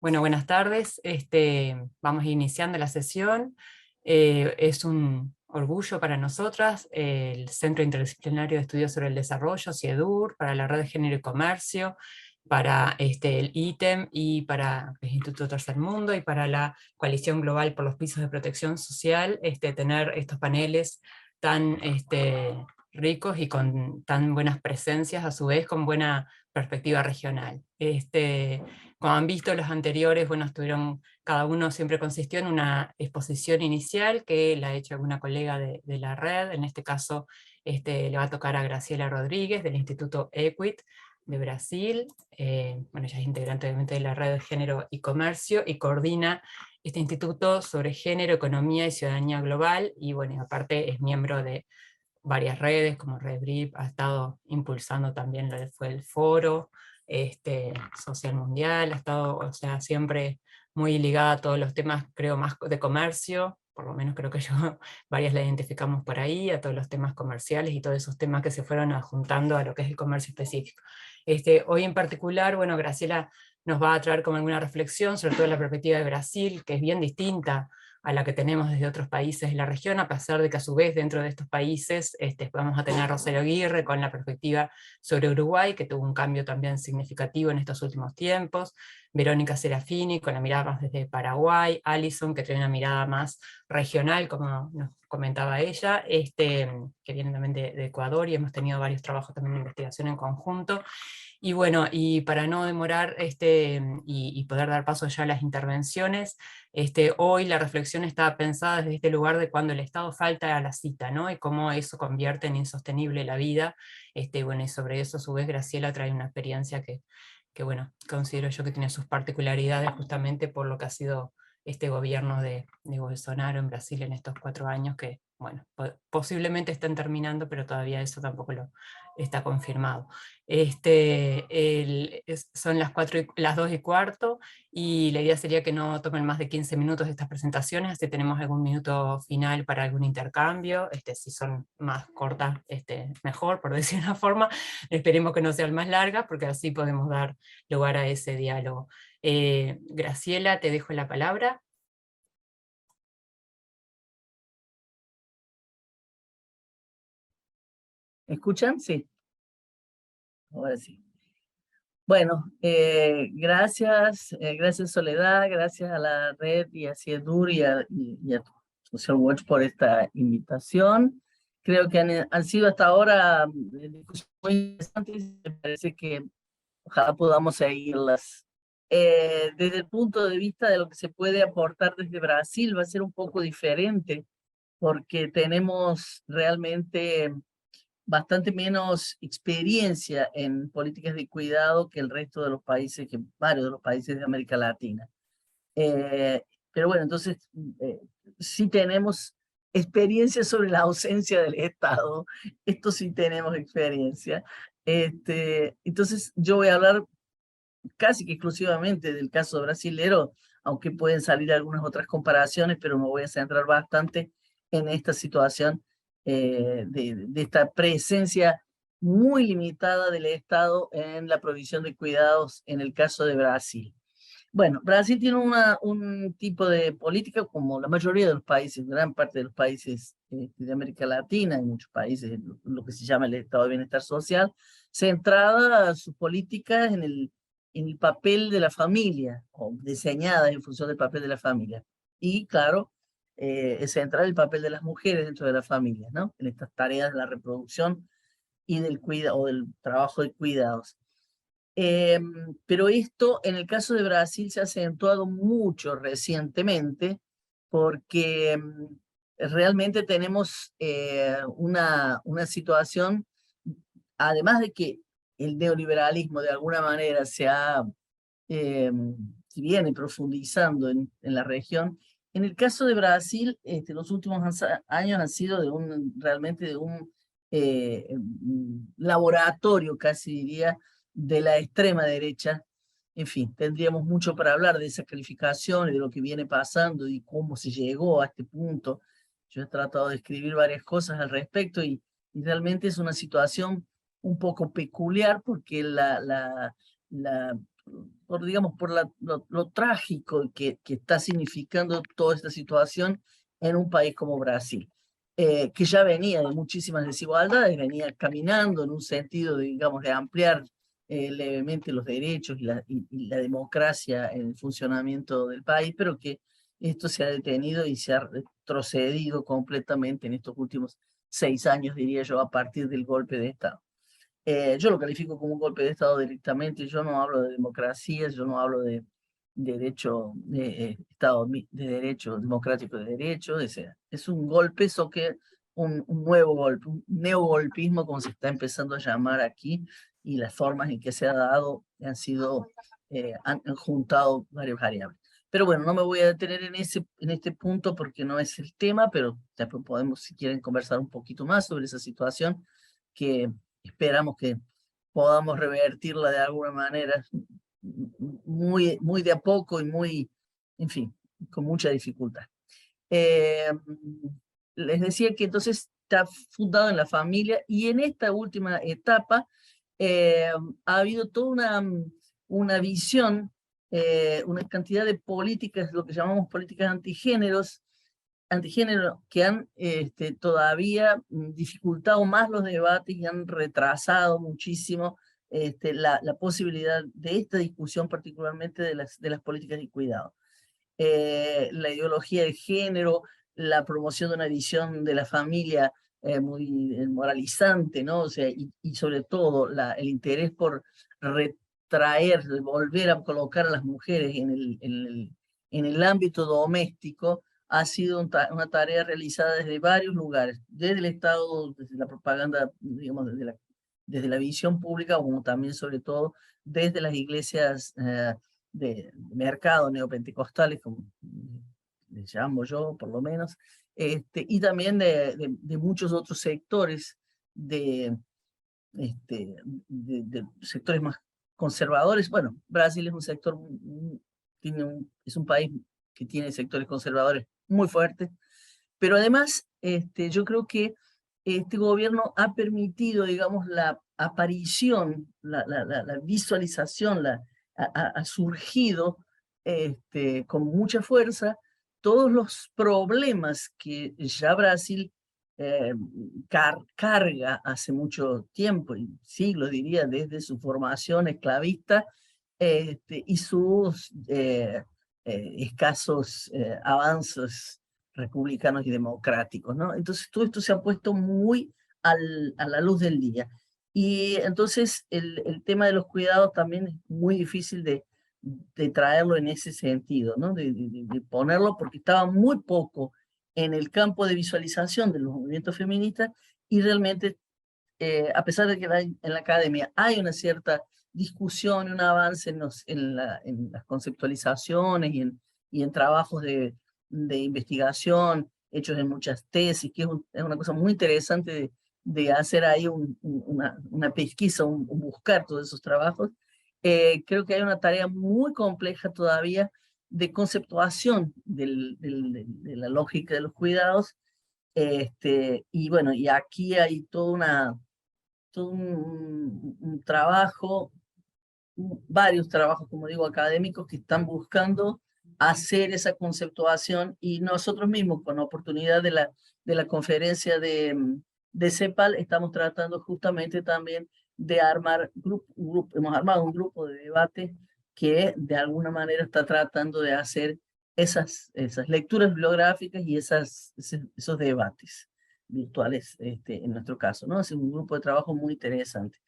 Bueno, buenas tardes. Vamos iniciando la sesión. Es un orgullo para nosotras, el Centro Interdisciplinario de Estudios sobre el Desarrollo, CIEDUR, para la Red de Género y Comercio, para el ITEM y para el Instituto Tercer Mundo y para la Coalición Global por los Pisos de Protección Social, tener estos paneles tan ricos y con tan buenas presencias, a su vez con buena perspectiva regional. Como han visto los anteriores, bueno, cada uno siempre consistió en una exposición inicial que la ha hecho alguna colega de la red. En este caso le va a tocar a Graciela Rodríguez del Instituto EQUIT de Brasil. Bueno, ella es integrante obviamente de la red de Género y Comercio y coordina este instituto sobre género, economía y ciudadanía global, y bueno, aparte es miembro de varias redes como Red BRIP, ha estado impulsando también lo que fue el foro social mundial, ha estado, o sea, siempre muy ligada a todos los temas, creo, más de comercio, por lo menos creo que yo, varias la identificamos por ahí, a todos los temas comerciales y todos esos temas que se fueron adjuntando a lo que es el comercio específico. Hoy en particular, bueno, Graciela nos va a traer como alguna reflexión, sobre todo la perspectiva de Brasil, que es bien distinta a la que tenemos desde otros países de la región, a pesar de que a su vez dentro de estos países vamos a tener a Rosario Aguirre con la perspectiva sobre Uruguay, que tuvo un cambio también significativo en estos últimos tiempos, Verónica Serafini con la mirada más desde Paraguay, Alison que tiene una mirada más regional, como nos comentaba ella, que viene también de Ecuador, y hemos tenido varios trabajos también de investigación en conjunto. Y bueno, y para no demorar y poder dar paso ya a las intervenciones, hoy la reflexión está pensada desde este lugar de cuando el Estado falta a la cita, ¿no? Y cómo eso convierte en insostenible la vida. Bueno, y sobre eso a su vez Graciela trae una experiencia que bueno, considero yo que tiene sus particularidades justamente por lo que ha sido este gobierno de Bolsonaro en Brasil en estos 4 años que, bueno, posiblemente estén terminando, pero todavía eso tampoco lo está confirmado. Son las 2:15, y la idea sería que no tomen más de 15 minutos estas presentaciones, así tenemos algún minuto final para algún intercambio, si son más cortas, mejor, por decir una forma. Esperemos que no sean más largas, porque así podemos dar lugar a ese diálogo. Graciela, te dejo la palabra. ¿Me escuchan? Sí. Ahora sí. Bueno, gracias Soledad, gracias a la red y a CIEDUR y a Social Watch por esta invitación. Creo que han sido hasta ahora discusiones muy interesantes, me parece que ojalá podamos seguirlas. Desde el punto de vista de lo que se puede aportar desde Brasil va a ser un poco diferente, porque tenemos realmente bastante menos experiencia en políticas de cuidado que el resto de los países, que varios de los países de América Latina. Pero bueno, entonces sí tenemos experiencia sobre la ausencia del Estado. Esto sí tenemos experiencia. Entonces yo voy a hablar casi que exclusivamente del caso brasilero, aunque pueden salir algunas otras comparaciones, pero me voy a centrar bastante en esta situación de esta presencia muy limitada del Estado en la provisión de cuidados en el caso de Brasil. Bueno, Brasil tiene un tipo de política como la mayoría de los países, gran parte de los países de América Latina y muchos países, lo que se llama el Estado de Bienestar Social, centrada sus políticas en el papel de la familia, o diseñadas en función del papel de la familia. Y claro, es central el papel de las mujeres dentro de la familia, ¿no? En estas tareas de la reproducción y del cuidado, o del trabajo de cuidados. Pero esto en el caso de Brasil se ha acentuado mucho recientemente porque realmente tenemos una situación, además de que el neoliberalismo de alguna manera se viene profundizando en la región. En el caso de Brasil, los últimos años han sido realmente de un laboratorio, casi diría, de la extrema derecha. En fin, tendríamos mucho para hablar de esa calificación y de lo que viene pasando y cómo se llegó a este punto. Yo he tratado de escribir varias cosas al respecto y realmente es una situación un poco peculiar porque digamos, por lo trágico que está significando toda esta situación en un país como Brasil, que ya venía de muchísimas desigualdades, venía caminando en un sentido, digamos, de ampliar levemente los derechos y la democracia en el funcionamiento del país, pero que esto se ha detenido y se ha retrocedido completamente en estos últimos 6 años, diría yo, a partir del golpe de Estado. Yo lo califico como un golpe de Estado directamente, yo no hablo de democracia, yo no hablo de derecho, de Estado de derecho, democrático de derecho, es un golpe, eso que un nuevo golpe, un neogolpismo como se está empezando a llamar aquí, y las formas en que se ha dado han sido, han juntado varias variables. Pero bueno, no me voy a detener en este punto porque no es el tema, pero después podemos, si quieren, conversar un poquito más sobre esa situación que esperamos que podamos revertirla de alguna manera, muy de a poco y muy, en fin, con mucha dificultad. Les decía que entonces está fundado en la familia y en esta última etapa ha habido toda una visión, una cantidad de políticas, lo que llamamos políticas antigénero, que han todavía dificultado más los debates y han retrasado muchísimo la posibilidad de esta discusión, particularmente de las políticas de cuidado. La ideología de género, la promoción de una visión de la familia muy moralizante, ¿no? O sea, y sobre todo el interés por retraer, volver a colocar a las mujeres en el ámbito doméstico, ha sido una tarea realizada desde varios lugares, desde el Estado, desde la propaganda, digamos, desde la visión pública, como también sobre todo desde las iglesias de mercado neopentecostales, como les llamo yo, por lo menos, y también de muchos otros sectores, de, de sectores más conservadores. Bueno, Brasil es un sector, es un país que tiene sectores conservadores muy fuertes, pero además yo creo que este gobierno ha permitido, digamos, la aparición, la visualización, ha surgido con mucha fuerza todos los problemas que ya Brasil carga hace mucho tiempo, y siglos diría, desde su formación esclavista y sus escasos avances republicanos y democráticos, ¿no? Entonces todo esto se ha puesto muy a la luz del día. Y entonces el tema de los cuidados también es muy difícil de traerlo en ese sentido, ¿no? De ponerlo porque estaba muy poco en el campo de visualización de los movimientos feministas y realmente, a pesar de que en la academia hay una cierta discusión y un avance en las conceptualizaciones y en trabajos de investigación hechos en muchas tesis, que es una cosa muy interesante de hacer ahí una pesquisa, un buscar todos esos trabajos. Creo que hay una tarea muy compleja todavía de conceptuación de la lógica de los cuidados, y bueno, y aquí hay todo un trabajo, varios trabajos, como digo, académicos que están buscando hacer esa conceptuación, y nosotros mismos, con la oportunidad de la conferencia de CEPAL, estamos tratando justamente también de armar hemos armado un grupo de debate que de alguna manera está tratando de hacer esas lecturas bibliográficas y esos debates virtuales, en nuestro caso, ¿no? Es un grupo de trabajo muy interesante.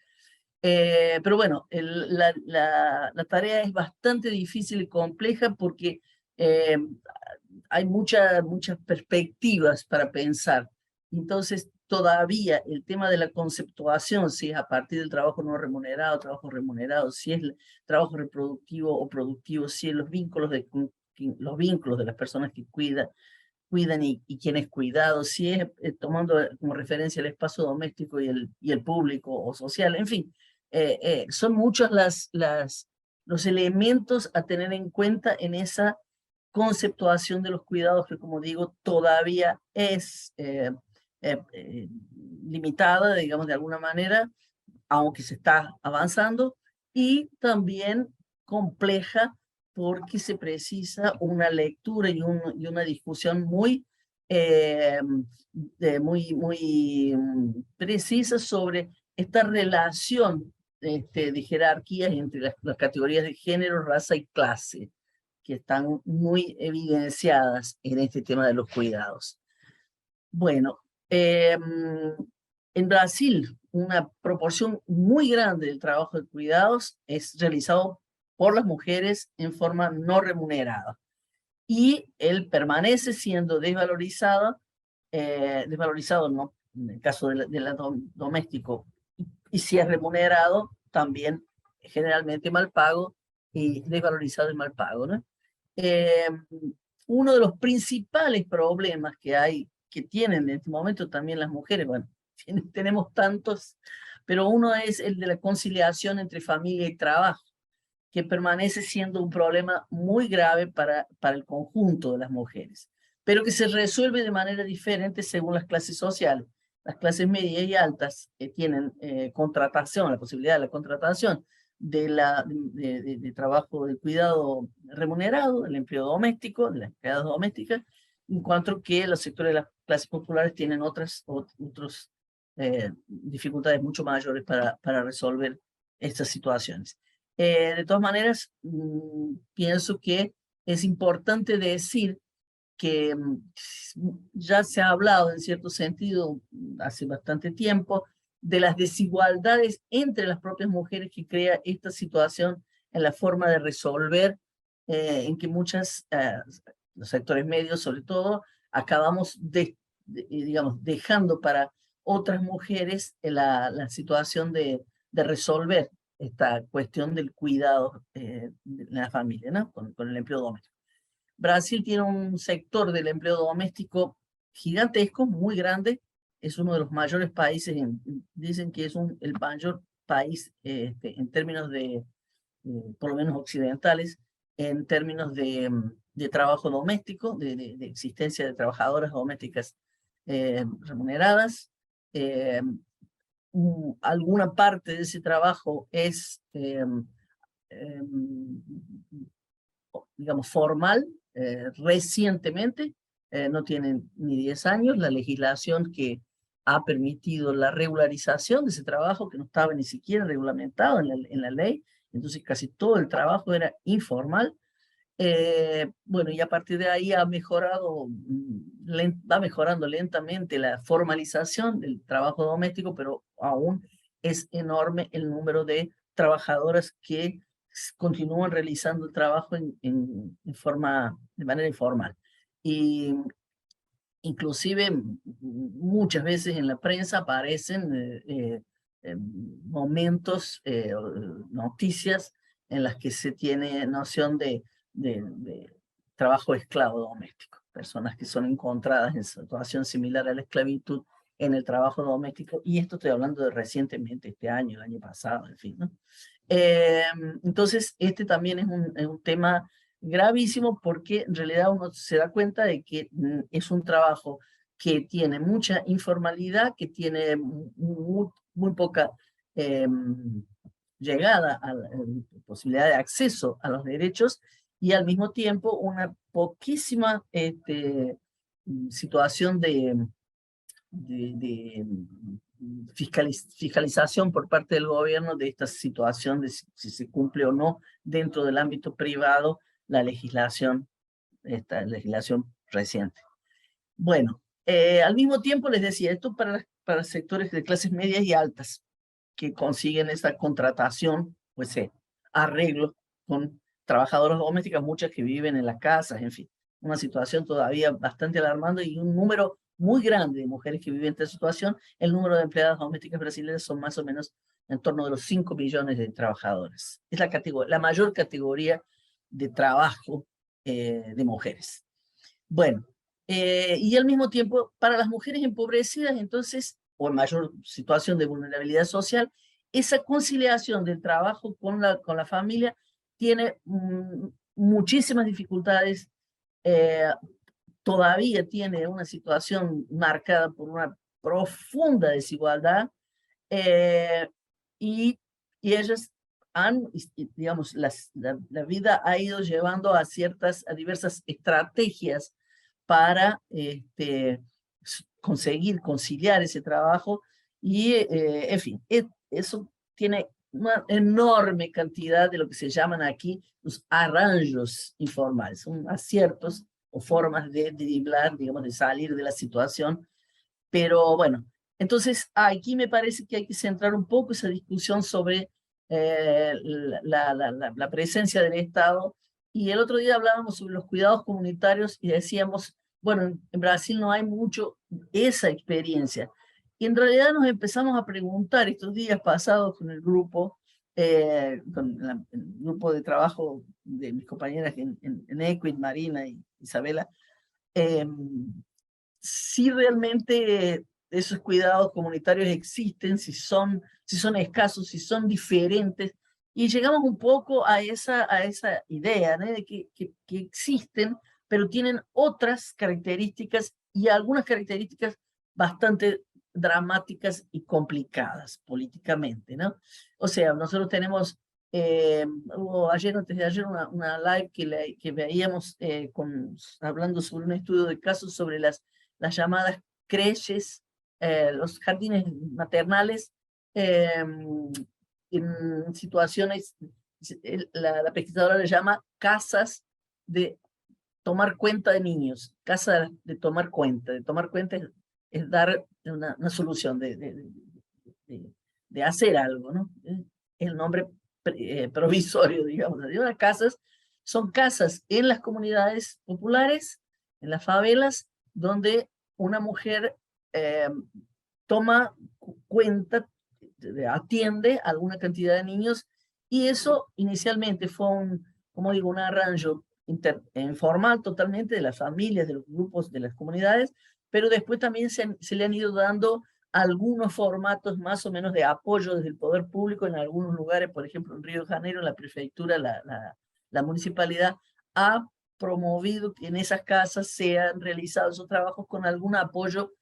Pero bueno, la tarea es bastante difícil y compleja porque eh, hay muchas perspectivas para pensar. Entonces, todavía el tema de la conceptuación, si es a partir del trabajo remunerado, si es el trabajo reproductivo o productivo, si es los vínculos de las personas que cuidan y quienes cuidados, si es tomando como referencia el espacio doméstico y el público o social, en fin, son muchos los elementos a tener en cuenta en esa conceptuación de los cuidados que, como digo, todavía es limitada, digamos, de alguna manera, aunque se está avanzando, y también compleja porque se precisa una lectura y una discusión muy, muy precisa sobre esta relación de jerarquías entre las categorías de género, raza y clase, que están muy evidenciadas en este tema de los cuidados. Bueno, en Brasil, una proporción muy grande del trabajo de cuidados es realizado por las mujeres en forma no remunerada. Y él permanece siendo desvalorizado no, en el caso doméstico, y si es remunerado, también generalmente mal pago, y desvalorizado y mal pago, ¿no? Uno de los principales problemas que tienen en este momento también las mujeres, bueno, tenemos tantos, pero uno es el de la conciliación entre familia y trabajo, que permanece siendo un problema muy grave para el conjunto de las mujeres, pero que se resuelve de manera diferente según las clases sociales. Las clases medias y altas tienen contratación, la posibilidad de la contratación de trabajo de cuidado remunerado, el empleo doméstico, de las empleadas domésticas, en cuanto que los sectores de las clases populares tienen otras dificultades mucho mayores para resolver estas situaciones. De todas maneras, pienso que es importante decir que ya se ha hablado en cierto sentido hace bastante tiempo de las desigualdades entre las propias mujeres que crea esta situación en la forma de resolver, en que los sectores medios sobre todo, acabamos digamos, dejando para otras mujeres la situación de resolver esta cuestión del cuidado de la familia, ¿no? Con el empleo doméstico. Brasil tiene un sector del empleo doméstico gigantesco, muy grande, es uno de los mayores países, dicen que es el mayor país en términos por lo menos occidentales, en términos de trabajo doméstico, de existencia de trabajadoras domésticas remuneradas. Alguna parte de ese trabajo es, digamos, formal, recientemente, no tienen ni 10 años, la legislación que ha permitido la regularización de ese trabajo, que no estaba ni siquiera reglamentado en la ley, entonces casi todo el trabajo era informal. Bueno, y a partir de ahí va mejorando lentamente la formalización del trabajo doméstico, pero aún es enorme el número de trabajadoras que continúan realizando el trabajo de manera informal. Y inclusive muchas veces en la prensa aparecen momentos, noticias en las que se tiene noción de trabajo esclavo doméstico, personas que son encontradas en situación similar a la esclavitud en el trabajo doméstico, y esto estoy hablando de recientemente, este año, el año pasado, en fin, ¿no? Entonces, este también es un tema gravísimo, porque en realidad uno se da cuenta de que es un trabajo que tiene mucha informalidad, que tiene muy poca llegada a la posibilidad de acceso a los derechos, y al mismo tiempo una poquísima situación de fiscalización por parte del gobierno de esta situación de si se cumple o no dentro del ámbito privado esta legislación reciente. Bueno, al mismo tiempo les decía, esto para sectores de clases medias y altas que consiguen esta contratación, pues arreglo con trabajadoras domésticas, muchas que viven en las casas, en fin, una situación todavía bastante alarmante, y un número muy grande de mujeres que viven esta situación. El número de empleadas domésticas brasileñas son más o menos en torno de los 5 millones de trabajadores. Es la mayor categoría de trabajo de mujeres. Bueno, y al mismo tiempo, para las mujeres empobrecidas, entonces, o en mayor situación de vulnerabilidad social, esa conciliación del trabajo con la familia tiene muchísimas dificultades, todavía tiene una situación marcada por una profunda desigualdad, y ellas digamos, la vida ha ido llevando a diversas estrategias para conseguir conciliar ese trabajo y, en fin, eso tiene una enorme cantidad de lo que se llaman aquí los arranjos informales, son aciertos o formas de driblar, digamos, de salir de la situación, pero bueno, entonces aquí me parece que hay que centrar un poco esa discusión sobre la presencia del Estado. Y el otro día hablábamos sobre los cuidados comunitarios y decíamos, bueno, en Brasil no hay mucho esa experiencia. Y en realidad nos empezamos a preguntar estos días pasados con el grupo, el grupo de trabajo de mis compañeras en Equid, Marina y Isabela, eh, si realmente esos cuidados comunitarios existen, si son escasos, si son diferentes, y llegamos un poco a esa idea, ¿no? De que existen, pero tienen otras características y algunas características bastante dramáticas y complicadas políticamente, ¿no? O sea, nosotros tenemos, hubo ayer, antes de ayer, una live que veíamos hablando sobre un estudio de casos sobre las llamadas creches, los jardines maternales, en situaciones, la pesquisadora le llama casas de tomar cuenta de niños, casa de tomar cuenta. De tomar cuenta es dar una solución, de hacer algo, ¿no? El nombre provisorio, digamos. De unas casas, son casas en las comunidades populares, en las favelas, donde una mujer toma cuenta, atiende a alguna cantidad de niños, y eso inicialmente fue como digo, un arranjo informal totalmente de las familias, de los grupos, de las comunidades, pero después también se le han ido dando algunos formatos más o menos de apoyo desde el poder público en algunos lugares. Por ejemplo, en Río de Janeiro, la prefectura, la municipalidad ha promovido que en esas casas sean realizados esos trabajos con algún apoyo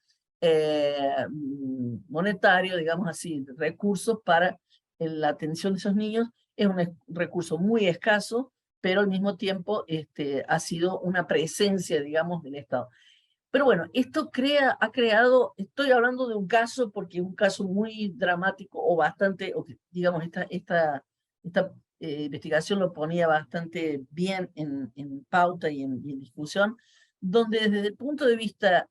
monetario, digamos así, recursos para la atención de esos niños. Es un recurso muy escaso, pero al mismo tiempo ha sido una presencia, digamos, del Estado. Pero bueno, esto ha creado, estoy hablando de un caso porque es un caso muy dramático o bastante, digamos, esta investigación lo ponía bastante bien en pauta y en discusión, donde desde el punto de vista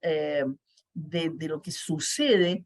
de lo que sucede,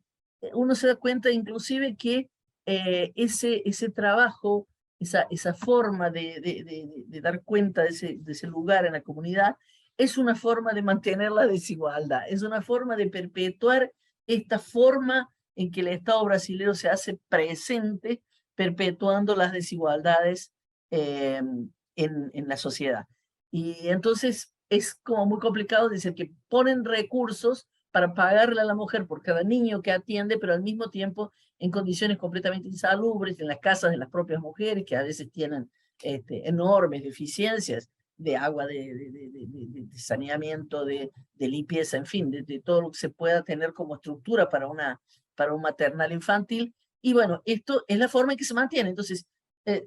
uno se da cuenta inclusive que ese trabajo, esa forma de dar cuenta de ese lugar en la comunidad, es una forma de mantener la desigualdad, es una forma de perpetuar esta forma en que el Estado brasileño se hace presente, perpetuando las desigualdades en la sociedad. Y entonces es como muy complicado decir que ponen recursos para pagarle a la mujer por cada niño que atiende, pero al mismo tiempo en condiciones completamente insalubres, en las casas de las propias mujeres, que a veces tienen enormes deficiencias de agua, de saneamiento, de limpieza, en fin, de todo lo que se pueda tener como estructura para un maternal infantil. Y bueno, esto es la forma en que se mantiene. Entonces,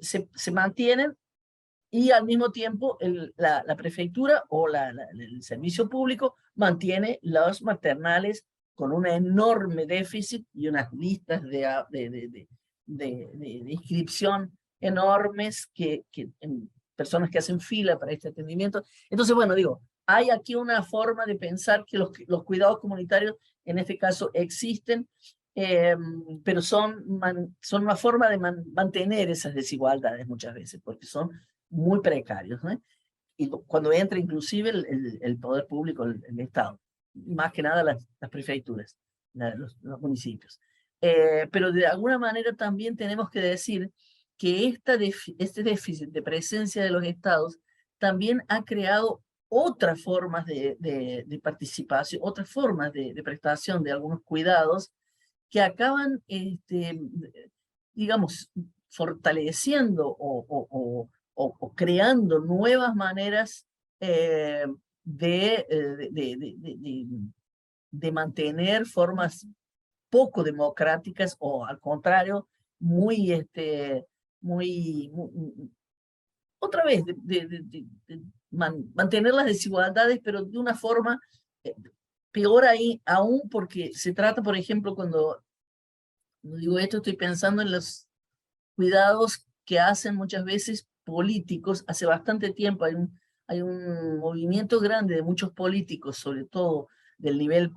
se mantienen, y al mismo tiempo la prefectura o el servicio público mantiene los maternales con un enorme déficit y unas listas de inscripción enormes personas que hacen fila para este atendimiento. Entonces, bueno, digo, hay aquí una forma de pensar que los cuidados comunitarios en este caso existen, pero son una forma de mantener esas desigualdades muchas veces, porque son muy precarios, ¿no? Y cuando entra inclusive el poder público, el Estado, más que nada las prefecturas, los municipios. Pero de alguna manera también tenemos que decir que este déficit de presencia de los estados también ha creado otras formas de participación, otras formas de prestación de algunos cuidados que acaban, digamos, fortaleciendo o creando nuevas maneras de mantener formas poco democráticas o al contrario, muy otra vez, mantener las desigualdades, pero de una forma peor ahí, aún porque se trata, por ejemplo, cuando digo esto, estoy pensando en los cuidados que hacen muchas veces políticos. Hace bastante tiempo hay un movimiento grande de muchos políticos, sobre todo del nivel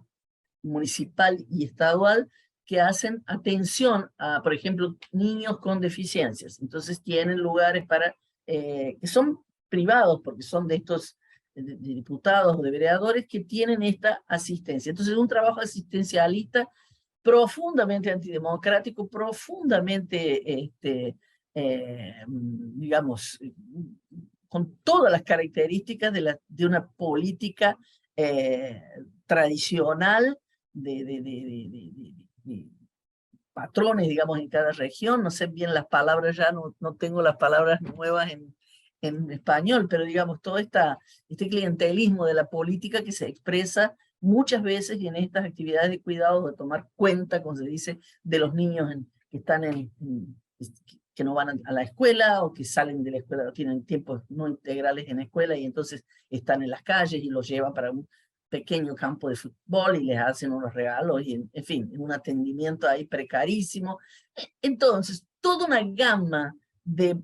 municipal y estadual, que hacen atención a, por ejemplo, niños con deficiencias. Entonces tienen lugares para, que son privados, porque son de estos de diputados o de vereadores que tienen esta asistencia. Entonces, un trabajo asistencialista profundamente antidemocrático, profundamente, digamos, con todas las características de una política tradicional de patrones, digamos, en cada región. No sé bien las palabras ya, no tengo las palabras nuevas en español, pero digamos, todo este clientelismo de la política que se expresa muchas veces y en estas actividades de cuidado, de tomar cuenta, como se dice, de los niños que están que no van a la escuela o que salen de la escuela, o tienen tiempos no integrales en la escuela y entonces están en las calles y los llevan para un pequeño campo de fútbol y les hacen unos regalos y en fin, un atendimiento ahí precarísimo. Entonces, toda una gama de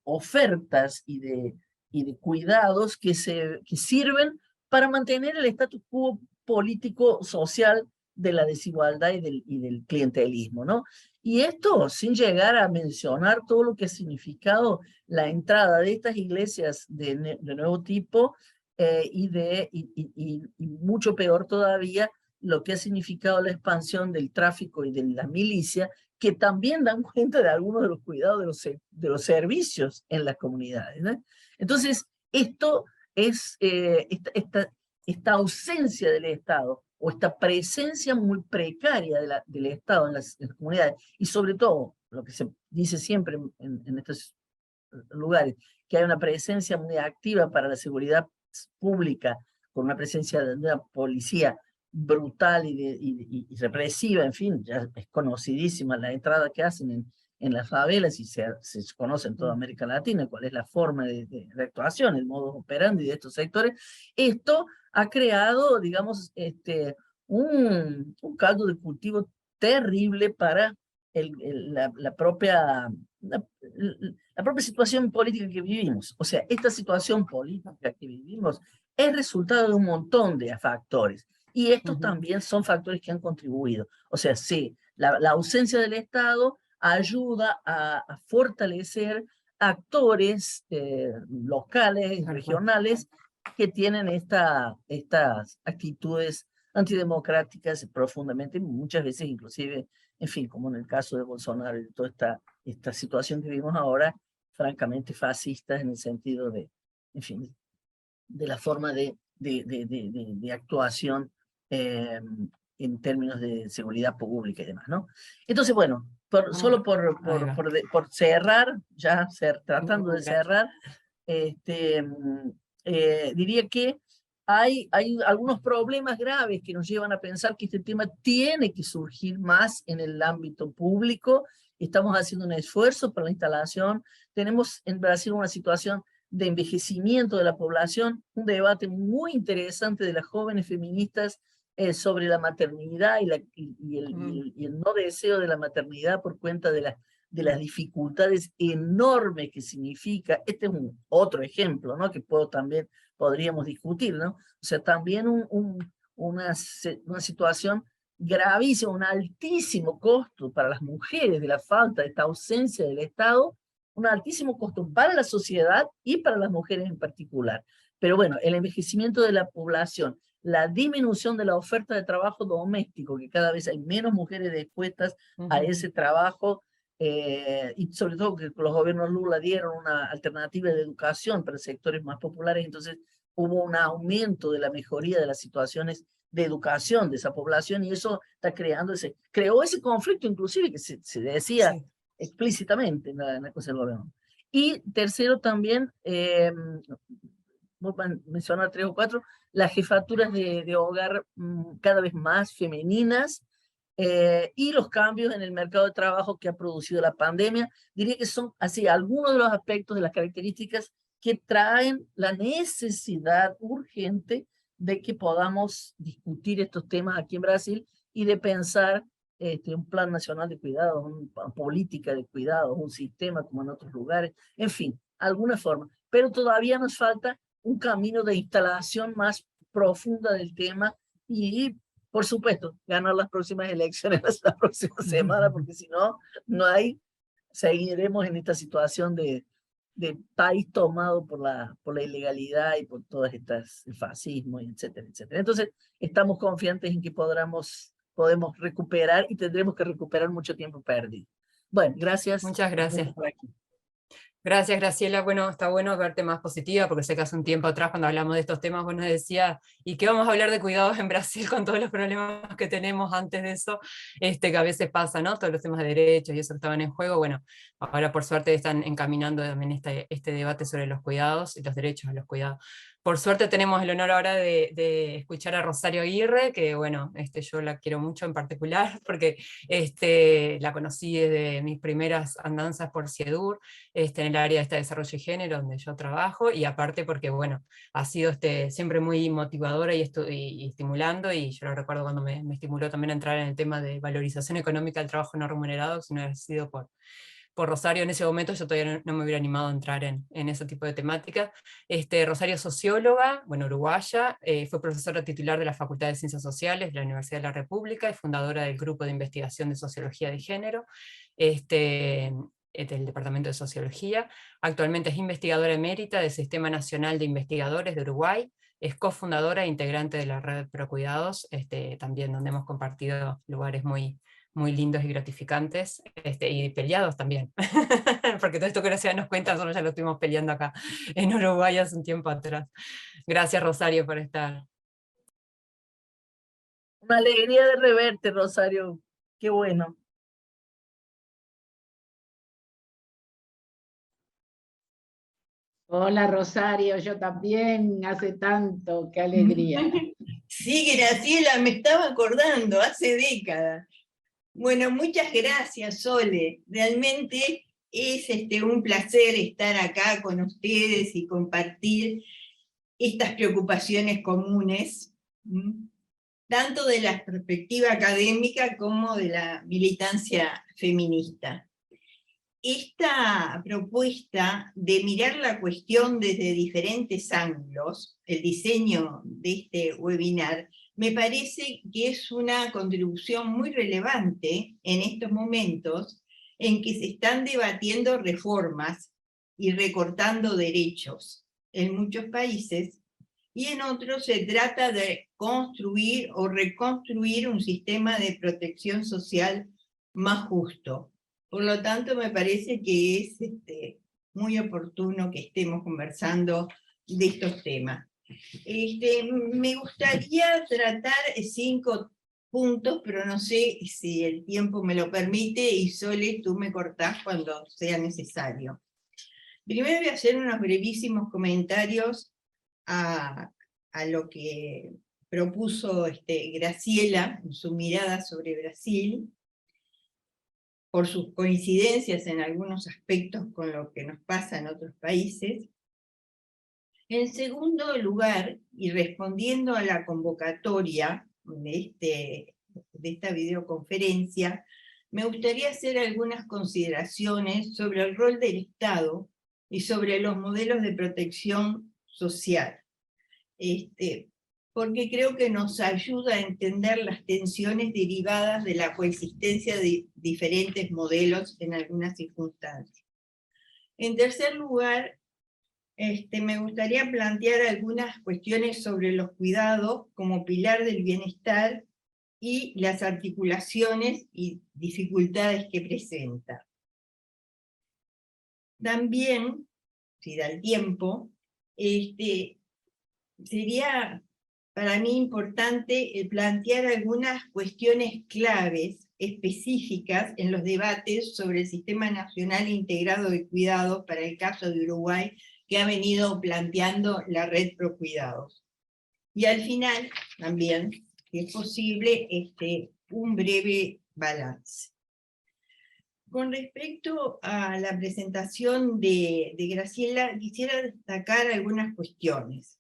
ofertas y de cuidados que sirven para mantener el status quo político, social de la desigualdad y del clientelismo, ¿no? Y esto sin llegar a mencionar todo lo que ha significado la entrada de estas iglesias de nuevo tipo y mucho peor todavía lo que ha significado la expansión del tráfico y de la milicia, que también dan cuenta de algunos de los cuidados de los servicios en las comunidades, ¿no? Entonces, esto es esta ausencia del Estado o esta presencia muy precaria del Estado en las comunidades, y sobre todo, lo que se dice siempre en estos lugares, que hay una presencia muy activa para la seguridad pública, con una presencia de una policía brutal y represiva, en fin, ya es conocidísima la entrada que hacen en las favelas y se conoce en toda América Latina cuál es la forma de actuación, el modo operandi de estos sectores. Esto ha creado, digamos, un caldo de cultivo terrible para la propia situación política que vivimos. O sea, esta situación política que vivimos es resultado de un montón de factores. Y estos también son factores que han contribuido. O sea, sí, la ausencia del Estado ayuda a fortalecer actores locales, regionales, que tienen estas actitudes antidemocráticas profundamente, muchas veces inclusive, en fin, como en el caso de Bolsonaro y toda esta situación que vivimos ahora, francamente fascistas en el sentido en fin, de la forma de actuación en términos de seguridad pública y demás, ¿no? Entonces, bueno, solo por cerrar, tratando de cerrar, diría que hay algunos problemas graves que nos llevan a pensar que este tema tiene que surgir más en el ámbito público. Estamos haciendo un esfuerzo para la instalación. Tenemos en Brasil una situación de envejecimiento de la población, un debate muy interesante de las jóvenes feministas sobre la maternidad y el no deseo de la maternidad por cuenta de las dificultades enormes que significa. Este es otro ejemplo, ¿no? Que podríamos discutir, ¿no? O sea, también una situación gravísima, un altísimo costo para las mujeres de la falta de esta ausencia del Estado, un altísimo costo para la sociedad y para las mujeres en particular. Pero bueno, el envejecimiento de la población, la disminución de la oferta de trabajo doméstico, que cada vez hay menos mujeres dispuestas a ese trabajo, y sobre todo que los gobiernos Lula dieron una alternativa de educación para sectores más populares, entonces hubo un aumento de la mejoría de las situaciones de educación de esa población, y eso está creó ese conflicto inclusive que se decía explícitamente en la cosa del gobierno. Y tercero también, voy a mencionar 3 o 4, las jefaturas de hogar cada vez más femeninas, y los cambios en el mercado de trabajo que ha producido la pandemia. Diría que son así algunos de los aspectos, de las características que traen la necesidad urgente de que podamos discutir estos temas aquí en Brasil y de pensar un plan nacional de cuidados, una política de cuidados, un sistema como en otros lugares, en fin, alguna forma. Pero todavía nos falta un camino de instalación más profunda del tema y, por supuesto, ganar las próximas elecciones la próxima semana, porque si no, no hay, seguiremos en esta situación de país tomado por la ilegalidad y por todas estas, el fascismo, y etcétera, etcétera. Entonces, estamos confiantes en que podemos recuperar y tendremos que recuperar mucho tiempo perdido. Bueno, gracias. Muchas gracias. Gracias, Graciela. Bueno, está bueno verte más positiva, porque sé que hace un tiempo atrás, cuando hablamos de estos temas, vos nos decías, ¿y qué vamos a hablar de cuidados en Brasil con todos los problemas que tenemos antes de eso? Que a veces pasa, ¿no? Todos los temas de derechos y eso que estaban en juego. Bueno, ahora por suerte están encaminando también este debate sobre los cuidados y los derechos a los cuidados. Por suerte tenemos el honor ahora de escuchar a Rosario Aguirre, que bueno, yo la quiero mucho en particular, porque la conocí desde mis primeras andanzas por CIEDUR, en el área de desarrollo y género, donde yo trabajo, y aparte porque, bueno, ha sido siempre muy motivadora y estimulando, y yo lo recuerdo cuando me estimuló también a entrar en el tema de valorización económica del trabajo no remunerado. Si no hubiera sido por Rosario en ese momento, yo todavía no me hubiera animado a entrar en ese tipo de temática. Rosario es socióloga, bueno, uruguaya, fue profesora titular de la Facultad de Ciencias Sociales de la Universidad de la República y fundadora del Grupo de Investigación de Sociología de Género, del Departamento de Sociología. Actualmente es investigadora emérita del Sistema Nacional de Investigadores de Uruguay, es cofundadora e integrante de la red Procuidados, también donde hemos compartido lugares muy lindos y gratificantes, y peleados también, porque todo esto que Graciela nos cuenta, nosotros ya lo estuvimos peleando acá en Uruguay hace un tiempo atrás. Gracias, Rosario, por estar. Una alegría de reverte, Rosario, qué bueno. Hola Rosario, yo también, hace tanto, qué alegría. Sí, Graciela, me estaba acordando, hace décadas. Bueno, muchas gracias, Sole. Realmente es un placer estar acá con ustedes y compartir estas preocupaciones comunes, tanto de la perspectiva académica como de la militancia feminista. Esta propuesta de mirar la cuestión desde diferentes ángulos, el diseño de este webinar, me parece que es una contribución muy relevante en estos momentos en que se están debatiendo reformas y recortando derechos en muchos países, y en otros se trata de construir o reconstruir un sistema de protección social más justo. Por lo tanto, me parece que es muy oportuno que estemos conversando de estos temas. Me gustaría tratar 5 puntos, pero no sé si el tiempo me lo permite, y Sole, tú me cortás cuando sea necesario. Primero voy a hacer unos brevísimos comentarios a lo que propuso Graciela en su mirada sobre Brasil, por sus coincidencias en algunos aspectos con lo que nos pasa en otros países. En segundo lugar, y respondiendo a la convocatoria de esta videoconferencia, me gustaría hacer algunas consideraciones sobre el rol del Estado y sobre los modelos de protección social, porque creo que nos ayuda a entender las tensiones derivadas de la coexistencia de diferentes modelos en algunas circunstancias. En tercer lugar, me gustaría plantear algunas cuestiones sobre los cuidados como pilar del bienestar y las articulaciones y dificultades que presenta. También, si da el tiempo, sería para mí importante plantear algunas cuestiones claves específicas en los debates sobre el Sistema Nacional Integrado de Cuidados para el caso de Uruguay, que ha venido planteando la red Procuidados. Y al final, también, si es posible, un breve balance. Con respecto a la presentación de Graciela, quisiera destacar algunas cuestiones.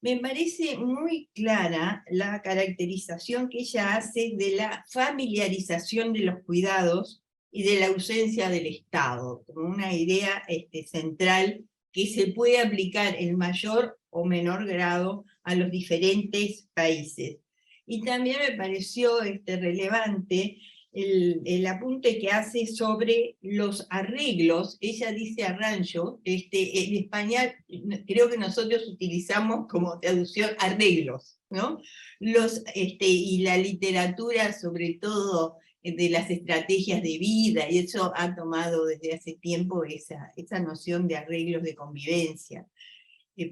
Me parece muy clara la caracterización que ella hace de la familiarización de los cuidados y de la ausencia del Estado, como una idea central que se puede aplicar en mayor o menor grado a los diferentes países. Y también me pareció relevante el apunte que hace sobre los arreglos. Ella dice arranjo, en español creo que nosotros utilizamos como traducción arreglos, ¿no? Y la literatura, sobre todo de las estrategias de vida, y eso ha tomado desde hace tiempo esa noción de arreglos de convivencia,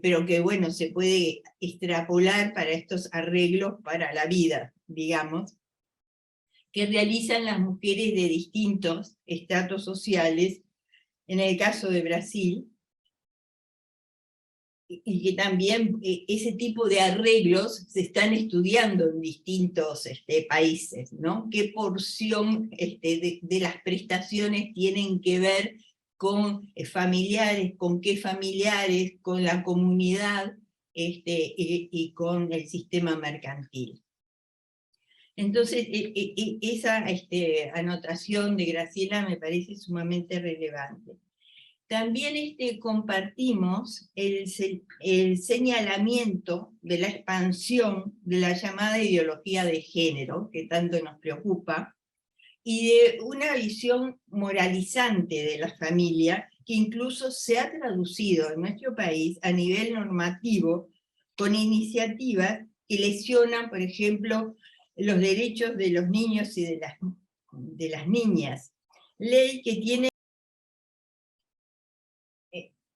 pero que bueno, se puede extrapolar para estos arreglos para la vida, digamos, que realizan las mujeres de distintos estratos sociales, en el caso de Brasil, y que también ese tipo de arreglos se están estudiando en distintos países, ¿no? ¿Qué porción de las prestaciones tienen que ver con familiares, con qué familiares, con la comunidad y con el sistema mercantil? Entonces, esa anotación de Graciela me parece sumamente relevante. También compartimos el señalamiento de la expansión de la llamada ideología de género, que tanto nos preocupa, y de una visión moralizante de la familia, que incluso se ha traducido en nuestro país a nivel normativo, con iniciativas que lesionan, por ejemplo, los derechos de los niños y de las niñas. Ley que tiene...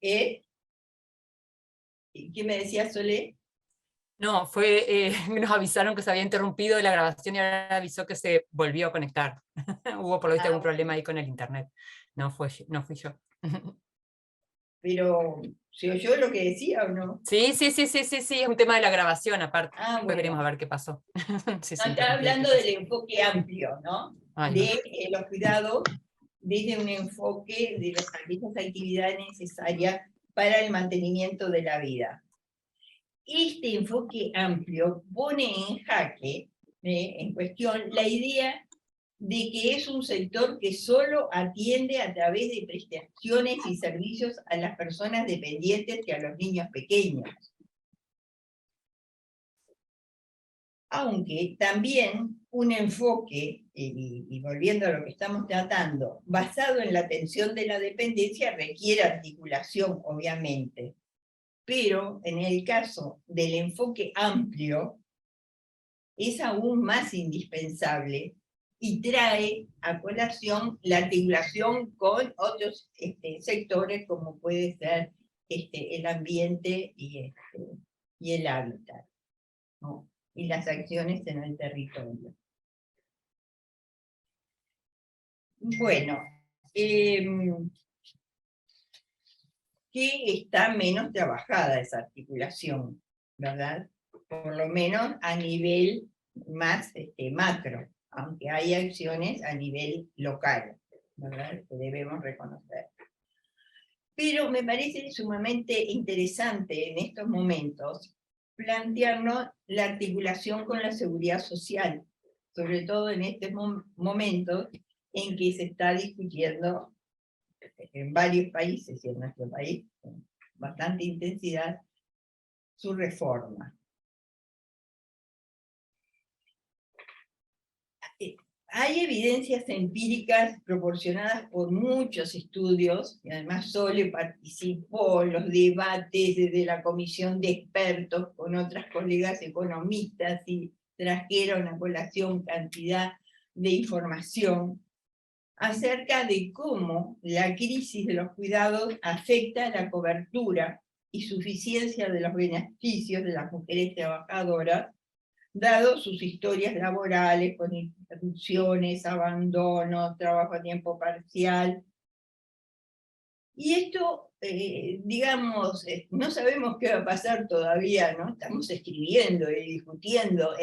¿Qué me decía Solé? No, nos avisaron que se había interrumpido la grabación y ahora avisó que se volvió a conectar. Hubo por lo visto algún problema ahí con el internet. No fui yo. Pero, ¿se oyó lo que decía o no? Sí, es un tema de la grabación aparte. Bueno. Veremos a ver qué pasó. Está hablando del enfoque amplio, ¿no? De los cuidados desde un enfoque de las actividades necesarias para el mantenimiento de la vida. Este enfoque amplio pone en jaque, en cuestión, la idea de que es un sector que solo atiende a través de prestaciones y servicios a las personas dependientes y a los niños pequeños. Aunque también un enfoque, y volviendo a lo que estamos tratando, basado en la atención de la dependencia requiere articulación, obviamente, pero en el caso del enfoque amplio, es aún más indispensable y trae a colación la articulación con otros sectores, como puede ser el ambiente y el hábitat, ¿no? Y las acciones en el territorio. Bueno, que está menos trabajada esa articulación, ¿verdad? Por lo menos a nivel más macro, aunque hay acciones a nivel local, ¿verdad? Que debemos reconocer. Pero me parece sumamente interesante en estos momentos plantearnos la articulación con la seguridad social, sobre todo en estos momentos en que se está discutiendo en varios países y en nuestro país con bastante intensidad su reforma. Hay evidencias empíricas proporcionadas por muchos estudios, y además Sole participó en los debates desde la comisión de expertos con otras colegas economistas y trajeron a colación cantidad de información acerca de cómo la crisis de los cuidados afecta la cobertura y suficiencia de los beneficios de las mujeres trabajadoras, dado sus historias laborales con interrupciones, abandonos, trabajo a tiempo parcial. Y esto, digamos, no sabemos qué va a pasar todavía, ¿no? Estamos escribiendo y discutiendo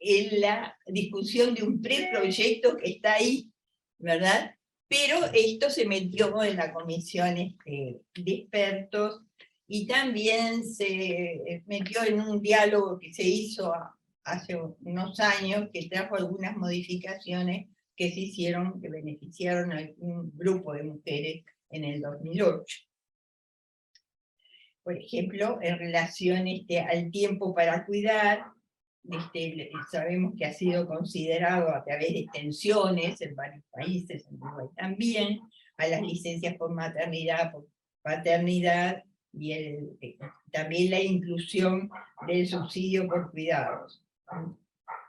en la discusión de un preproyecto que está ahí, ¿verdad? Pero esto se metió en la comisión de expertos, y también se metió en un diálogo que se hizo hace unos años, que trajo algunas modificaciones que se hicieron, que beneficiaron a un grupo de mujeres en el 2008. Por ejemplo, en relación al tiempo para cuidar, sabemos que ha sido considerado a través de extensiones en varios países, en Uruguay también, a las licencias por maternidad, por paternidad, y también la inclusión del subsidio por cuidados.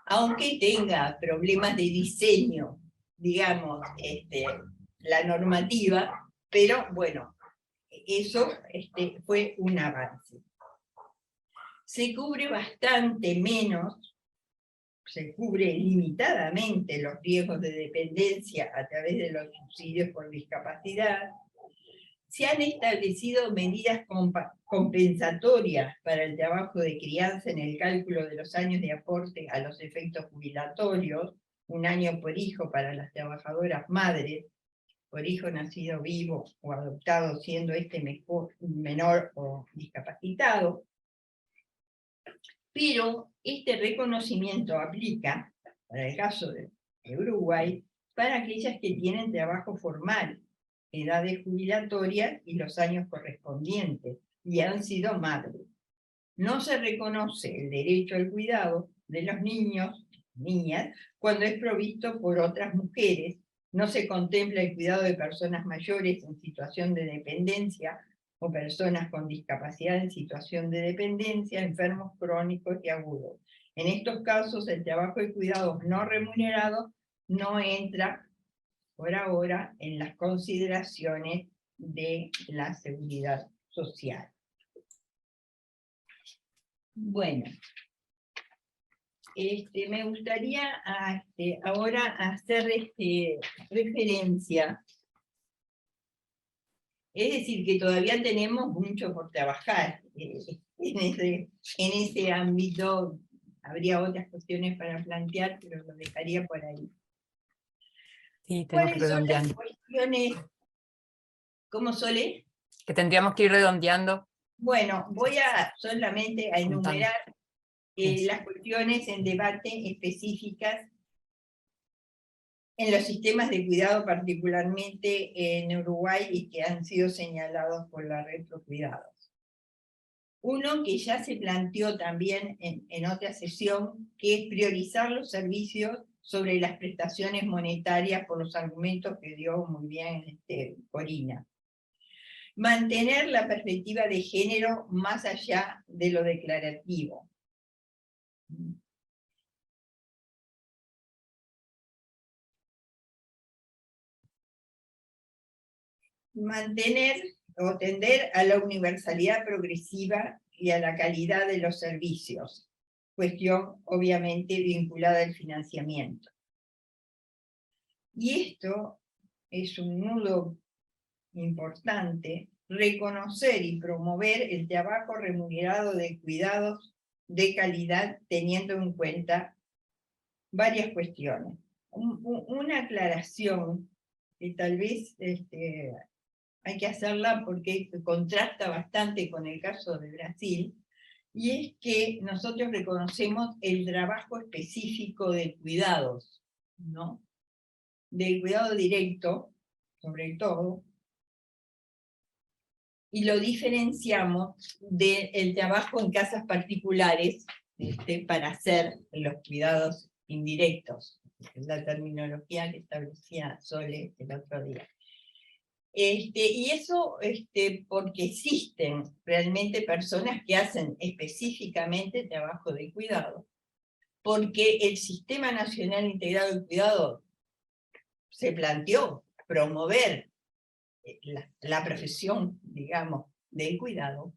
Aunque tenga problemas de diseño, digamos, la normativa, pero bueno, eso fue un avance. Se cubre bastante menos, se cubre limitadamente los riesgos de dependencia a través de los subsidios por discapacidad. Se han establecido medidas compensatorias para el trabajo de crianza en el cálculo de los años de aporte a los efectos jubilatorios, 1 año por hijo para las trabajadoras madres, por hijo nacido vivo o adoptado, siendo menor o discapacitado. Pero este reconocimiento aplica, para el caso de Uruguay, para aquellas que tienen trabajo formal, edades jubilatorias y los años correspondientes, y han sido madres. No se reconoce el derecho al cuidado de los niños, niñas, cuando es provisto por otras mujeres. No se contempla el cuidado de personas mayores en situación de dependencia, o personas con discapacidad en situación de dependencia, enfermos crónicos y agudos. En estos casos, el trabajo de cuidados no remunerados no entra, por ahora, en las consideraciones de la seguridad social. Bueno, me gustaría ahora hacer referencia. Es decir, que todavía tenemos mucho por trabajar en ese ámbito. Habría otras cuestiones para plantear, pero lo dejaría por ahí. Sí, tenemos que ir ¿Cuáles son las redondeando. cuestiones? ¿Cómo, Sole? Que tendríamos que ir redondeando. Bueno, voy solamente a enumerar las cuestiones en debate específicas en los sistemas de cuidado, particularmente en Uruguay, y que han sido señalados por la red ProCuidados. Uno que ya se planteó también en otra sesión, que es priorizar los servicios sobre las prestaciones monetarias, por los argumentos que dio muy bien Corina. Mantener la perspectiva de género más allá de lo declarativo. Mantener o tender a la universalidad progresiva y a la calidad de los servicios, cuestión obviamente vinculada al financiamiento. Y esto es un nudo importante: reconocer y promover el trabajo remunerado de cuidados de calidad, teniendo en cuenta varias cuestiones. Una aclaración que tal vez hay que hacerla porque contrasta bastante con el caso de Brasil, y es que nosotros reconocemos el trabajo específico de cuidados, ¿no? Del cuidado directo, sobre todo, y lo diferenciamos del trabajo en casas particulares para hacer los cuidados indirectos, es la terminología que establecía Sole el otro día. Y eso porque existen realmente personas que hacen específicamente trabajo de cuidado, porque el Sistema Nacional Integrado de Cuidado se planteó promover la profesión, digamos, del cuidado,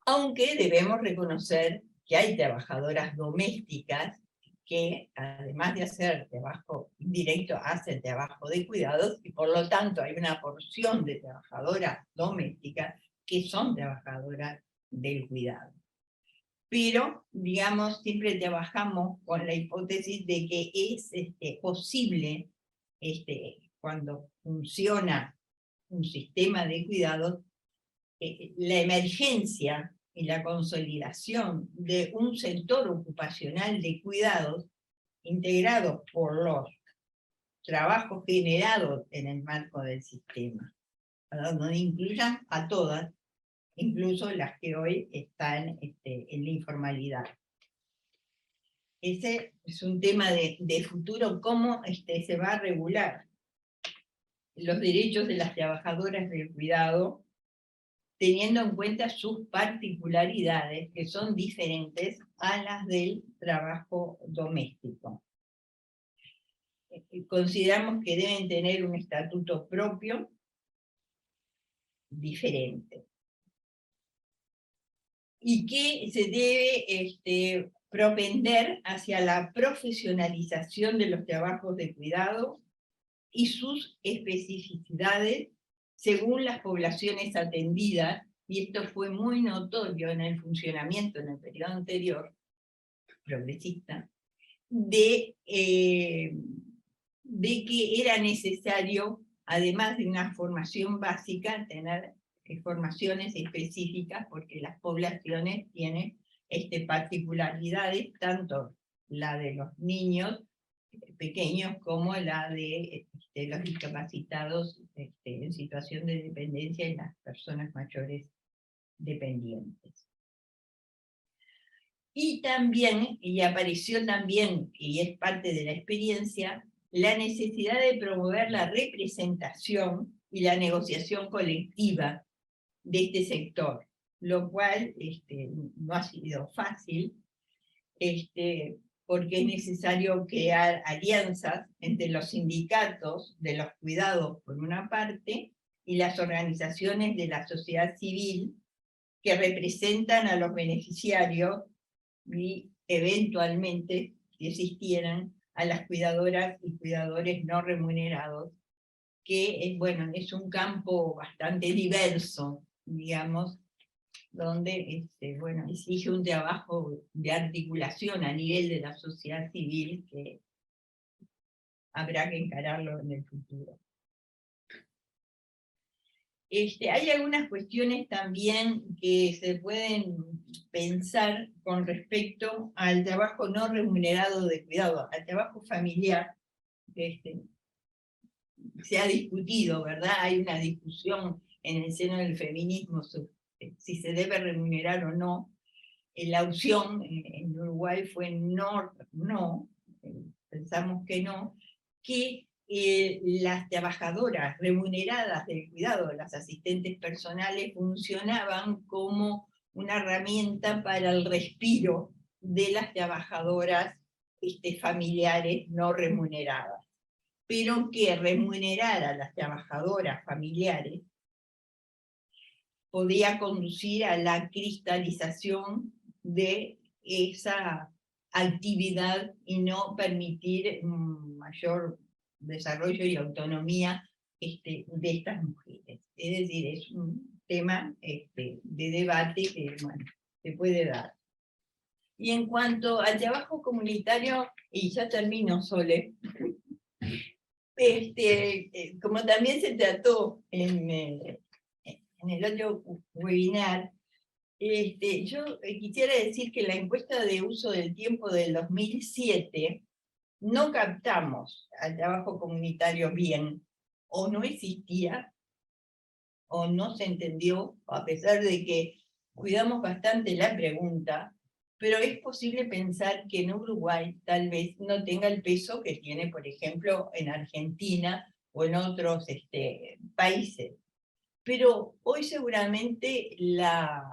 aunque debemos reconocer que hay trabajadoras domésticas que, además de hacer trabajo indirecto, hacen trabajo de cuidados, y por lo tanto hay una porción de trabajadoras domésticas que son trabajadoras del cuidado. pero, digamos, siempre trabajamos con la hipótesis de que es posible, cuando funciona un sistema de cuidados, la emergencia y la consolidación de un sector ocupacional de cuidados integrado por los trabajos generados en el marco del sistema, donde incluyan a todas, incluso las que hoy están en la informalidad. Ese es un tema de futuro, cómo se va a regular los derechos de las trabajadoras del cuidado, teniendo en cuenta sus particularidades, que son diferentes a las del trabajo doméstico. Consideramos que deben tener un estatuto propio, diferente, y que se debe propender hacia la profesionalización de los trabajos de cuidado y sus especificidades según las poblaciones atendidas, y esto fue muy notorio en el funcionamiento en el periodo anterior, progresista, de que era necesario, además de una formación básica, tener formaciones específicas, porque las poblaciones tienen particularidades, tanto la de los niños pequeños como la de los discapacitados en situación de dependencia y las personas mayores dependientes. Y también, y apareció también, y es parte de la experiencia, la necesidad de promover la representación y la negociación colectiva de este sector, lo cual no ha sido fácil, porque es necesario crear alianzas entre los sindicatos de los cuidados por una parte, y las organizaciones de la sociedad civil que representan a los beneficiarios, y eventualmente, si existieran, a las cuidadoras y cuidadores no remunerados, que bueno, es un campo bastante diverso, digamos, donde bueno, exige un trabajo de articulación a nivel de la sociedad civil que habrá que encararlo en el futuro. Hay algunas cuestiones también que se pueden pensar con respecto al trabajo no remunerado de cuidado, al trabajo familiar. Se ha discutido, ¿verdad? Hay una discusión en el seno del feminismo sobre si se debe remunerar o no. La opción en Uruguay fue no, pensamos que no, que las trabajadoras remuneradas del cuidado, las asistentes personales, funcionaban como una herramienta para el respiro de las trabajadoras familiares no remuneradas, pero que remunerar a las trabajadoras familiares podía conducir a la cristalización de esa actividad y no permitir un mayor desarrollo y autonomía de estas mujeres. Es decir, es un tema de debate que bueno, se puede dar. Y en cuanto al trabajo comunitario, y ya termino, Sole, como también se trató en el otro webinar, yo quisiera decir que la encuesta de uso del tiempo del 2007 no captamos al trabajo comunitario bien, o no existía, o no se entendió, a pesar de que cuidamos bastante la pregunta, pero es posible pensar que en Uruguay tal vez no tenga el peso que tiene, por ejemplo, en Argentina o en otros países. Pero hoy seguramente la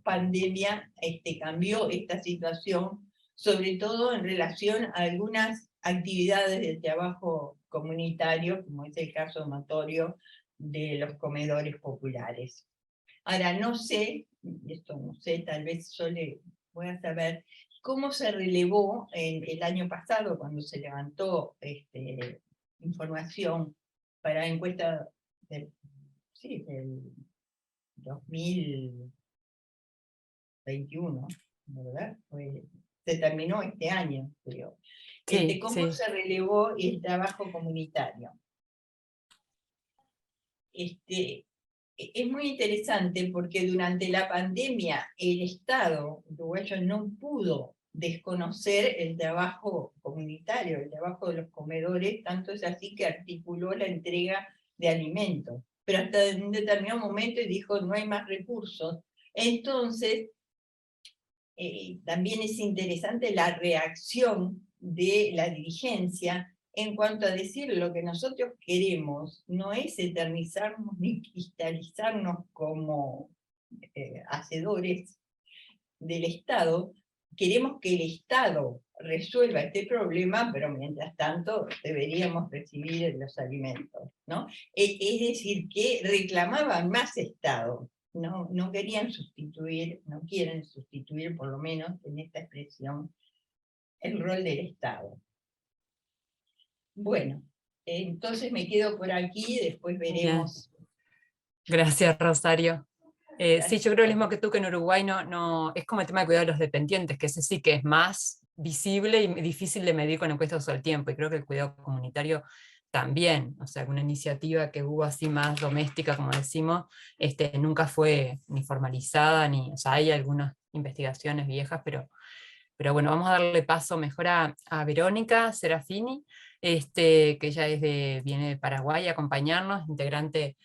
pandemia cambió esta situación, sobre todo en relación a algunas actividades del trabajo comunitario, como es el caso notorio de los comedores populares. Ahora, no sé, esto no sé, tal vez Sole pueda saber, cómo se relevó el año pasado, cuando se levantó información para la encuesta del 2021, ¿verdad? Se terminó este año, creo. Sí, ¿Cómo sí. se relevó el trabajo comunitario? Es muy interesante porque durante la pandemia el Estado uruguayo no pudo desconocer el trabajo comunitario, el trabajo de los comedores, tanto es así que articuló la entrega de alimentos, pero hasta en un determinado momento dijo no hay más recursos. Entonces, también es interesante la reacción de la dirigencia en cuanto a decir lo que nosotros queremos no es eternizarnos ni cristalizarnos como hacedores del Estado, queremos que el Estado resuelva este problema, pero mientras tanto deberíamos recibir los alimentos, ¿no? Es decir, que reclamaban más Estado, no querían sustituir, no quieren sustituir, por lo menos en esta expresión, el rol del Estado. Bueno, entonces me quedo por aquí, después veremos. Gracias, Rosario. Sí, yo creo lo mismo que tú, que en Uruguay es como el tema de cuidado de los dependientes, que ese sí que es más visible y difícil de medir con encuestas todo el tiempo, y creo que el cuidado comunitario también, o sea, una iniciativa que hubo así más doméstica, como decimos, nunca fue ni formalizada, o sea, hay algunas investigaciones viejas, pero bueno, vamos a darle paso mejor a Verónica Serafini, que ella viene de Paraguay a acompañarnos, integrante,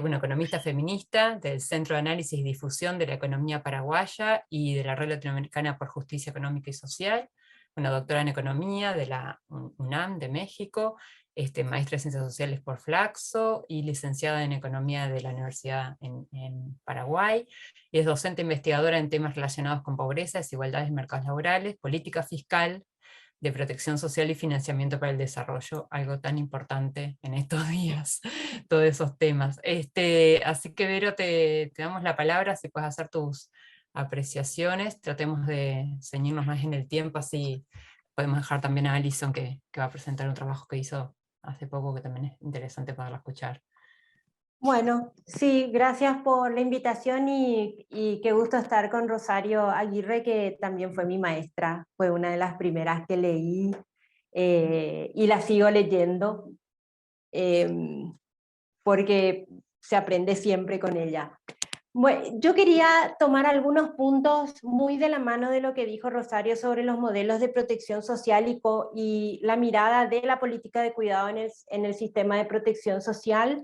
bueno, economista feminista del Centro de Análisis y Difusión de la Economía Paraguaya y de la Red Latinoamericana por Justicia Económica y Social, una doctora en Economía de la UNAM de México, maestra de Ciencias Sociales por Flaxo y licenciada en Economía de la Universidad en Paraguay, y es docente investigadora en temas relacionados con pobreza, desigualdades en mercados laborales, política fiscal, de protección social y financiamiento para el desarrollo, algo tan importante en estos días, todos esos temas. Así que Vero, te damos la palabra, si puedes hacer tus apreciaciones, tratemos de ceñirnos más en el tiempo, así podemos dejar también a Alison que va a presentar un trabajo que hizo hace poco, que también es interesante poderla escuchar. Bueno, sí, gracias por la invitación y qué gusto estar con Rosario Aguirre, que también fue mi maestra, fue una de las primeras que leí y la sigo leyendo porque se aprende siempre con ella. Bueno, yo quería tomar algunos puntos muy de la mano de lo que dijo Rosario sobre los modelos de protección social y la mirada de la política de cuidado en el sistema de protección social,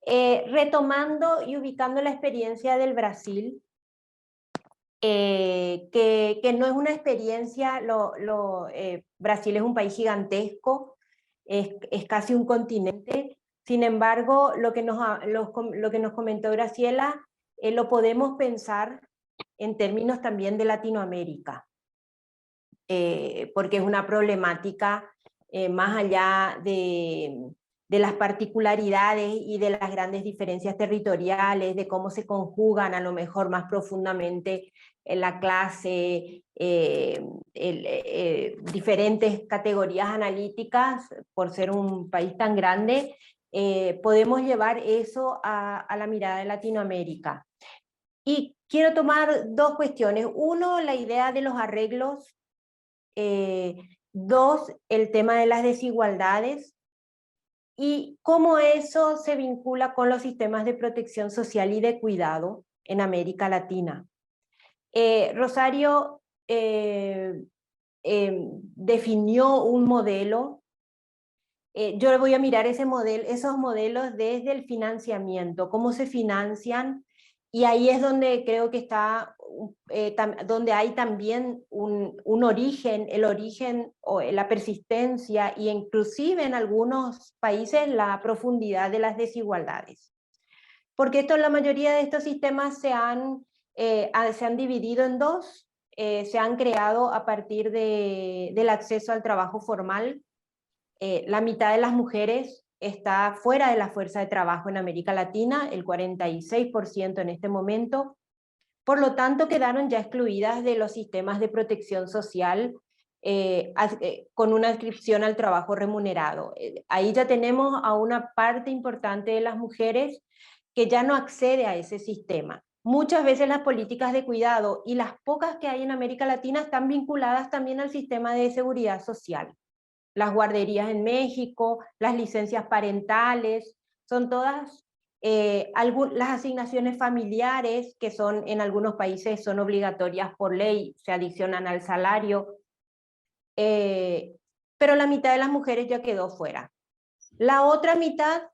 retomando y ubicando la experiencia del Brasil, que no es una experiencia, Brasil es un país gigantesco, es casi un continente. Sin embargo, lo que nos comentó Graciela, lo podemos pensar en términos también de Latinoamérica, porque es una problemática más allá de las particularidades y de las grandes diferencias territoriales, de cómo se conjugan a lo mejor más profundamente en la clase, diferentes categorías analíticas, por ser un país tan grande, podemos llevar eso a la mirada de Latinoamérica. Y quiero tomar dos cuestiones. Uno, la idea de los arreglos. Dos, el tema de las desigualdades y cómo eso se vincula con los sistemas de protección social y de cuidado en América Latina. Rosario definió un modelo. Yo voy a mirar esos modelos desde el financiamiento, cómo se financian, y ahí es donde creo que está, donde hay también un origen, el origen o la persistencia, y inclusive en algunos países la profundidad de las desigualdades. Porque la mayoría de estos sistemas se han dividido en dos, se han creado a partir del acceso al trabajo formal. La mitad de las mujeres está fuera de la fuerza de trabajo en América Latina, el 46% en este momento. Por lo tanto, quedaron ya excluidas de los sistemas de protección social con una adscripción al trabajo remunerado. Ahí ya tenemos a una parte importante de las mujeres que ya no accede a ese sistema. muchas veces las políticas de cuidado y las pocas que hay en América Latina están vinculadas también al sistema de seguridad social. Las guarderías en México, las licencias parentales, son todas las asignaciones familiares que son en algunos países son obligatorias por ley, se adicionan al salario, pero la mitad de las mujeres ya quedó fuera. La otra mitad,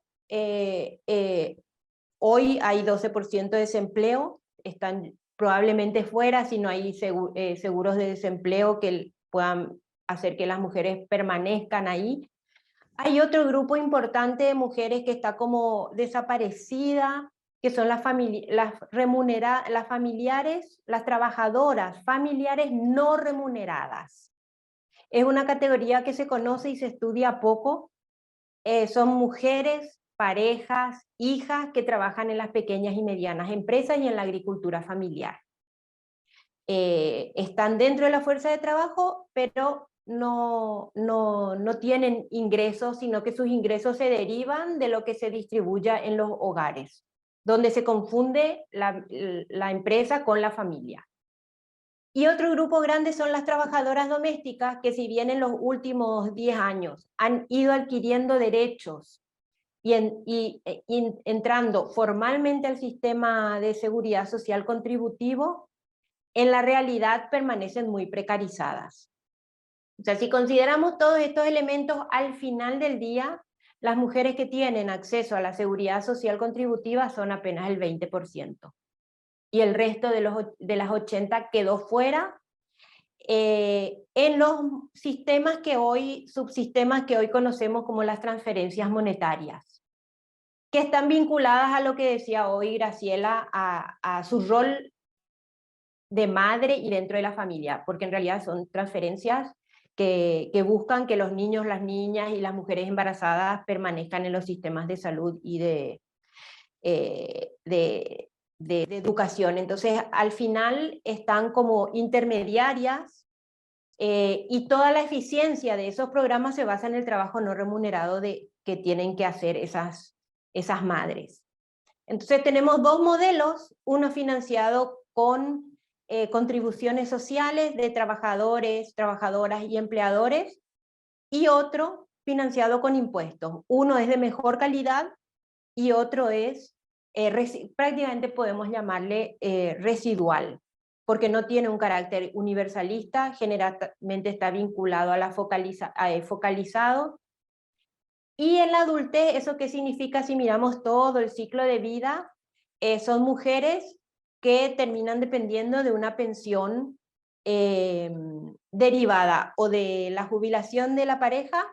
hoy hay 12% de desempleo, están probablemente fuera si no hay seguros de desempleo que puedan hacer que las mujeres permanezcan ahí. Hay otro grupo importante de mujeres que está como desaparecida, que son las familiares, las trabajadoras familiares no remuneradas. Es una categoría que se conoce y se estudia poco. Son mujeres, parejas, hijas que trabajan en las pequeñas y medianas empresas y en la agricultura familiar. Están dentro de la fuerza de trabajo, pero no tienen ingresos, sino que sus ingresos se derivan de lo que se distribuya en los hogares, donde se confunde la empresa con la familia. Y otro grupo grande son las trabajadoras domésticas, que si bien en los últimos 10 años han ido adquiriendo derechos y entrando formalmente al sistema de seguridad social contributivo, en la realidad permanecen muy precarizadas. O sea, si consideramos todos estos elementos, al final del día, las mujeres que tienen acceso a la seguridad social contributiva son apenas el 20%. Y el resto de las 80% quedó fuera en los subsistemas que hoy conocemos como las transferencias monetarias, que están vinculadas a lo que decía hoy Graciela, a su rol de madre y dentro de la familia, porque en realidad son transferencias que buscan que los niños, las niñas y las mujeres embarazadas permanezcan en los sistemas de salud y de educación. Entonces, al final están como intermediarias y toda la eficiencia de esos programas se basa en el trabajo no remunerado que tienen que hacer esas madres. Entonces tenemos dos modelos, uno financiado con contribuciones sociales de trabajadores, trabajadoras y empleadores, y otro financiado con impuestos. Uno es de mejor calidad y otro es prácticamente podemos llamarle residual, porque no tiene un carácter universalista, generalmente está vinculado a focalizado. Y en la adultez, ¿eso qué significa si miramos todo el ciclo de vida? Son mujeres que terminan dependiendo de una pensión derivada o de la jubilación de la pareja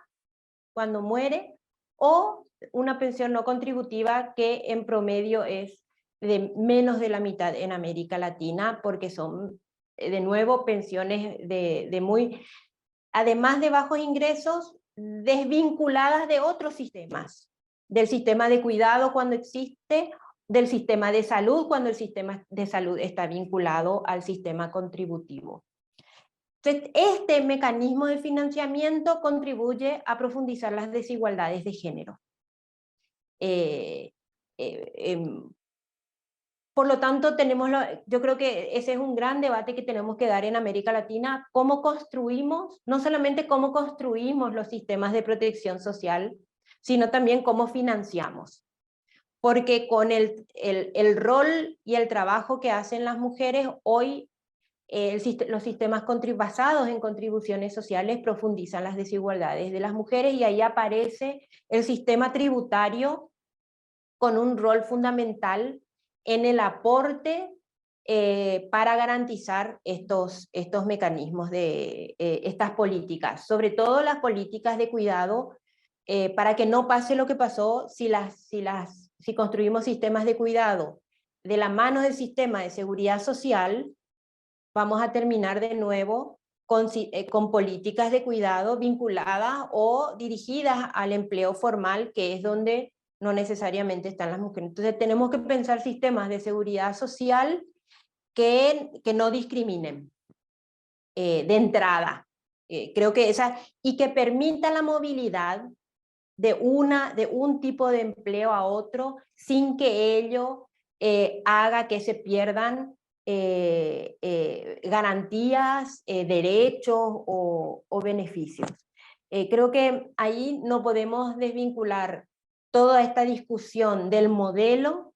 cuando muere, o una pensión no contributiva que en promedio es de menos de la mitad en América Latina, porque son de nuevo pensiones además de bajos ingresos, desvinculadas de otros sistemas, del sistema de cuidado cuando existe, del sistema de salud cuando el sistema de salud está vinculado al sistema contributivo. Entonces, este mecanismo de financiamiento contribuye a profundizar las desigualdades de género. Por lo tanto, yo creo que ese es un gran debate que tenemos que dar en América Latina, cómo construimos, no solamente cómo construimos los sistemas de protección social, sino también cómo financiamos. Porque con el rol y el trabajo que hacen las mujeres, hoy los sistemas basados en contribuciones sociales profundizan las desigualdades de las mujeres, y ahí aparece el sistema tributario con un rol fundamental en el aporte para garantizar estos mecanismos de estas políticas, sobre todo las políticas de cuidado, para que no pase lo que pasó si construimos sistemas de cuidado de la mano del sistema de seguridad social. Vamos a terminar de nuevo con políticas de cuidado vinculadas o dirigidas al empleo formal, que es donde no necesariamente están las mujeres. Entonces tenemos que pensar sistemas de seguridad social que no discriminen de entrada. Creo que y que permita la movilidad de un tipo de empleo a otro sin que ello haga que se pierdan garantías, derechos o beneficios. Creo que ahí no podemos desvincular toda esta discusión del modelo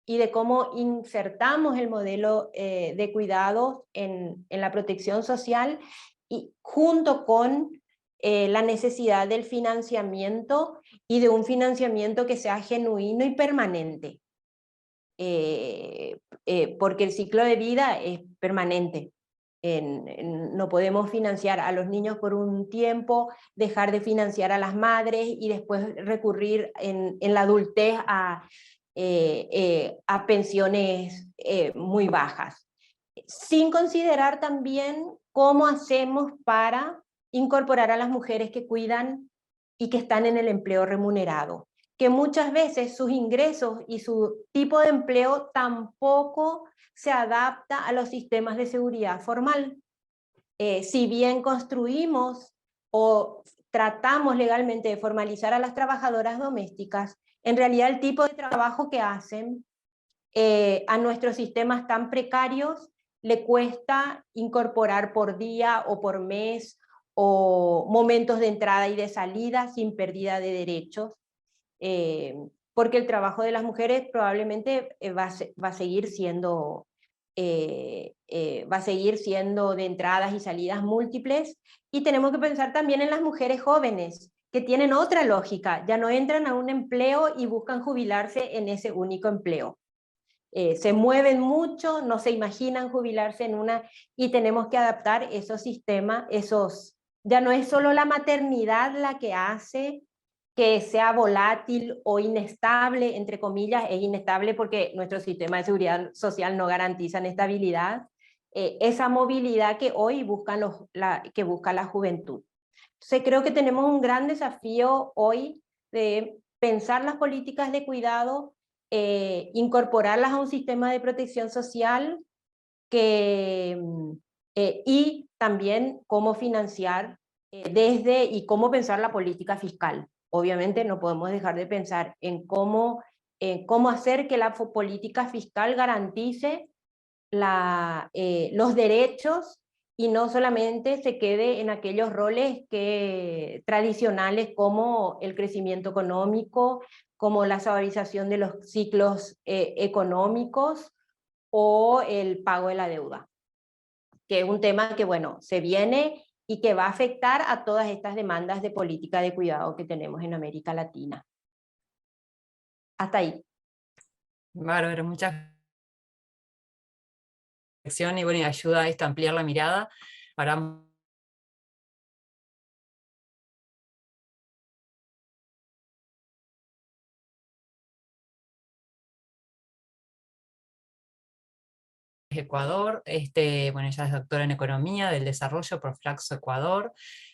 y de cómo insertamos el modelo de cuidados en la protección social, y junto con la necesidad del financiamiento, y de un financiamiento que sea genuino y permanente. Porque el ciclo de vida es permanente. No podemos financiar a los niños por un tiempo, dejar de financiar a las madres y después recurrir en la adultez a pensiones muy bajas. Sin considerar también cómo hacemos para incorporar a las mujeres que cuidan y que están en el empleo remunerado, que muchas veces sus ingresos y su tipo de empleo tampoco se adapta a los sistemas de seguridad formal. Si bien construimos o tratamos legalmente de formalizar a las trabajadoras domésticas, en realidad el tipo de trabajo que hacen a nuestros sistemas tan precarios le cuesta incorporar por día o por mes o momentos de entrada y de salida sin pérdida de derechos. Porque el trabajo de las mujeres probablemente va a seguir siendo de entradas y salidas múltiples, y tenemos que pensar también en las mujeres jóvenes que tienen otra lógica, ya no entran a un empleo y buscan jubilarse en ese único empleo. Se mueven mucho, no se imaginan jubilarse en una, y tenemos que adaptar esos sistemas, ya no es solo la maternidad la que hace que sea volátil o inestable, entre comillas, es inestable porque nuestro sistema de seguridad social no garantiza estabilidad, esa movilidad que hoy que busca la juventud. Entonces creo que tenemos un gran desafío hoy de pensar las políticas de cuidado, incorporarlas a un sistema de protección social y también cómo financiar y cómo pensar la política fiscal. Obviamente no podemos dejar de pensar en cómo hacer que la política fiscal garantice los derechos y no solamente se quede en aquellos roles tradicionales como el crecimiento económico, como la suavización de los ciclos económicos o el pago de la deuda, que es un tema que, bueno, se viene y que va a afectar a todas estas demandas de política de cuidado que tenemos en América Latina. Hasta ahí. Bárbaro, muchas gracias. Y bueno, y ayuda a esto a ampliar la mirada. Ahora Ecuador, bueno, ella es doctora en Economía del Desarrollo por Flaxo Ecuador,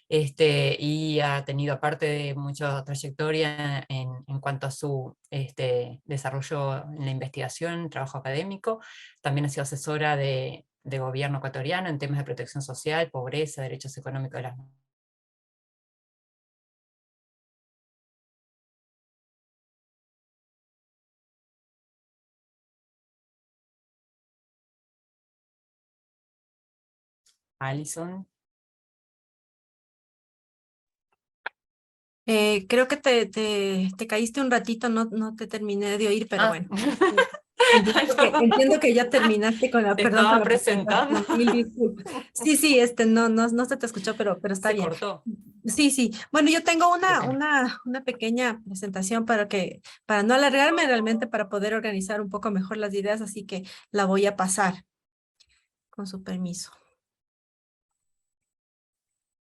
y ha tenido, aparte de mucha trayectoria en cuanto a su desarrollo en la investigación, trabajo académico, también ha sido asesora de gobierno ecuatoriano en temas de protección social, pobreza, derechos económicos de las mujeres. Alison. Creo que te caíste un ratito, no te terminé de oír, pero bueno. Entiendo que ya terminaste con la, Te perdón, estaba con la presentando. presentación. Mil disculpas. Sí, no se te escuchó, pero está Se bien. cortó. Sí. Bueno, yo tengo una pequeña presentación para no alargarme realmente, para poder organizar un poco mejor las ideas, así que la voy a pasar con su permiso.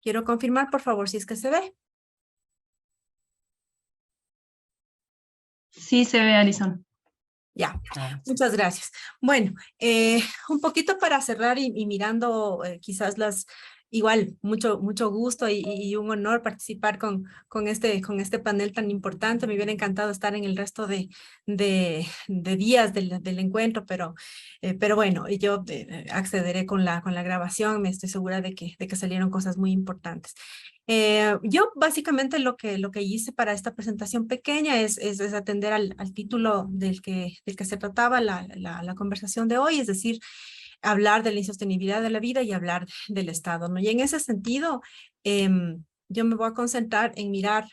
Quiero confirmar, por favor, si es que se ve. Sí, se ve, Alison. Ya, muchas gracias. Bueno, un poquito para cerrar y mirando quizás igual, mucho gusto y un honor participar con este panel tan importante. Me hubiera encantado estar en el resto de días del encuentro, pero bueno, yo accederé con la grabación. Me estoy segura de que salieron cosas muy importantes. Yo básicamente lo que hice para esta presentación pequeña es atender al título del que se trataba la conversación de hoy, es decir, hablar de la insostenibilidad de la vida y hablar del Estado, ¿no? Y en ese sentido, yo me voy a concentrar en mirar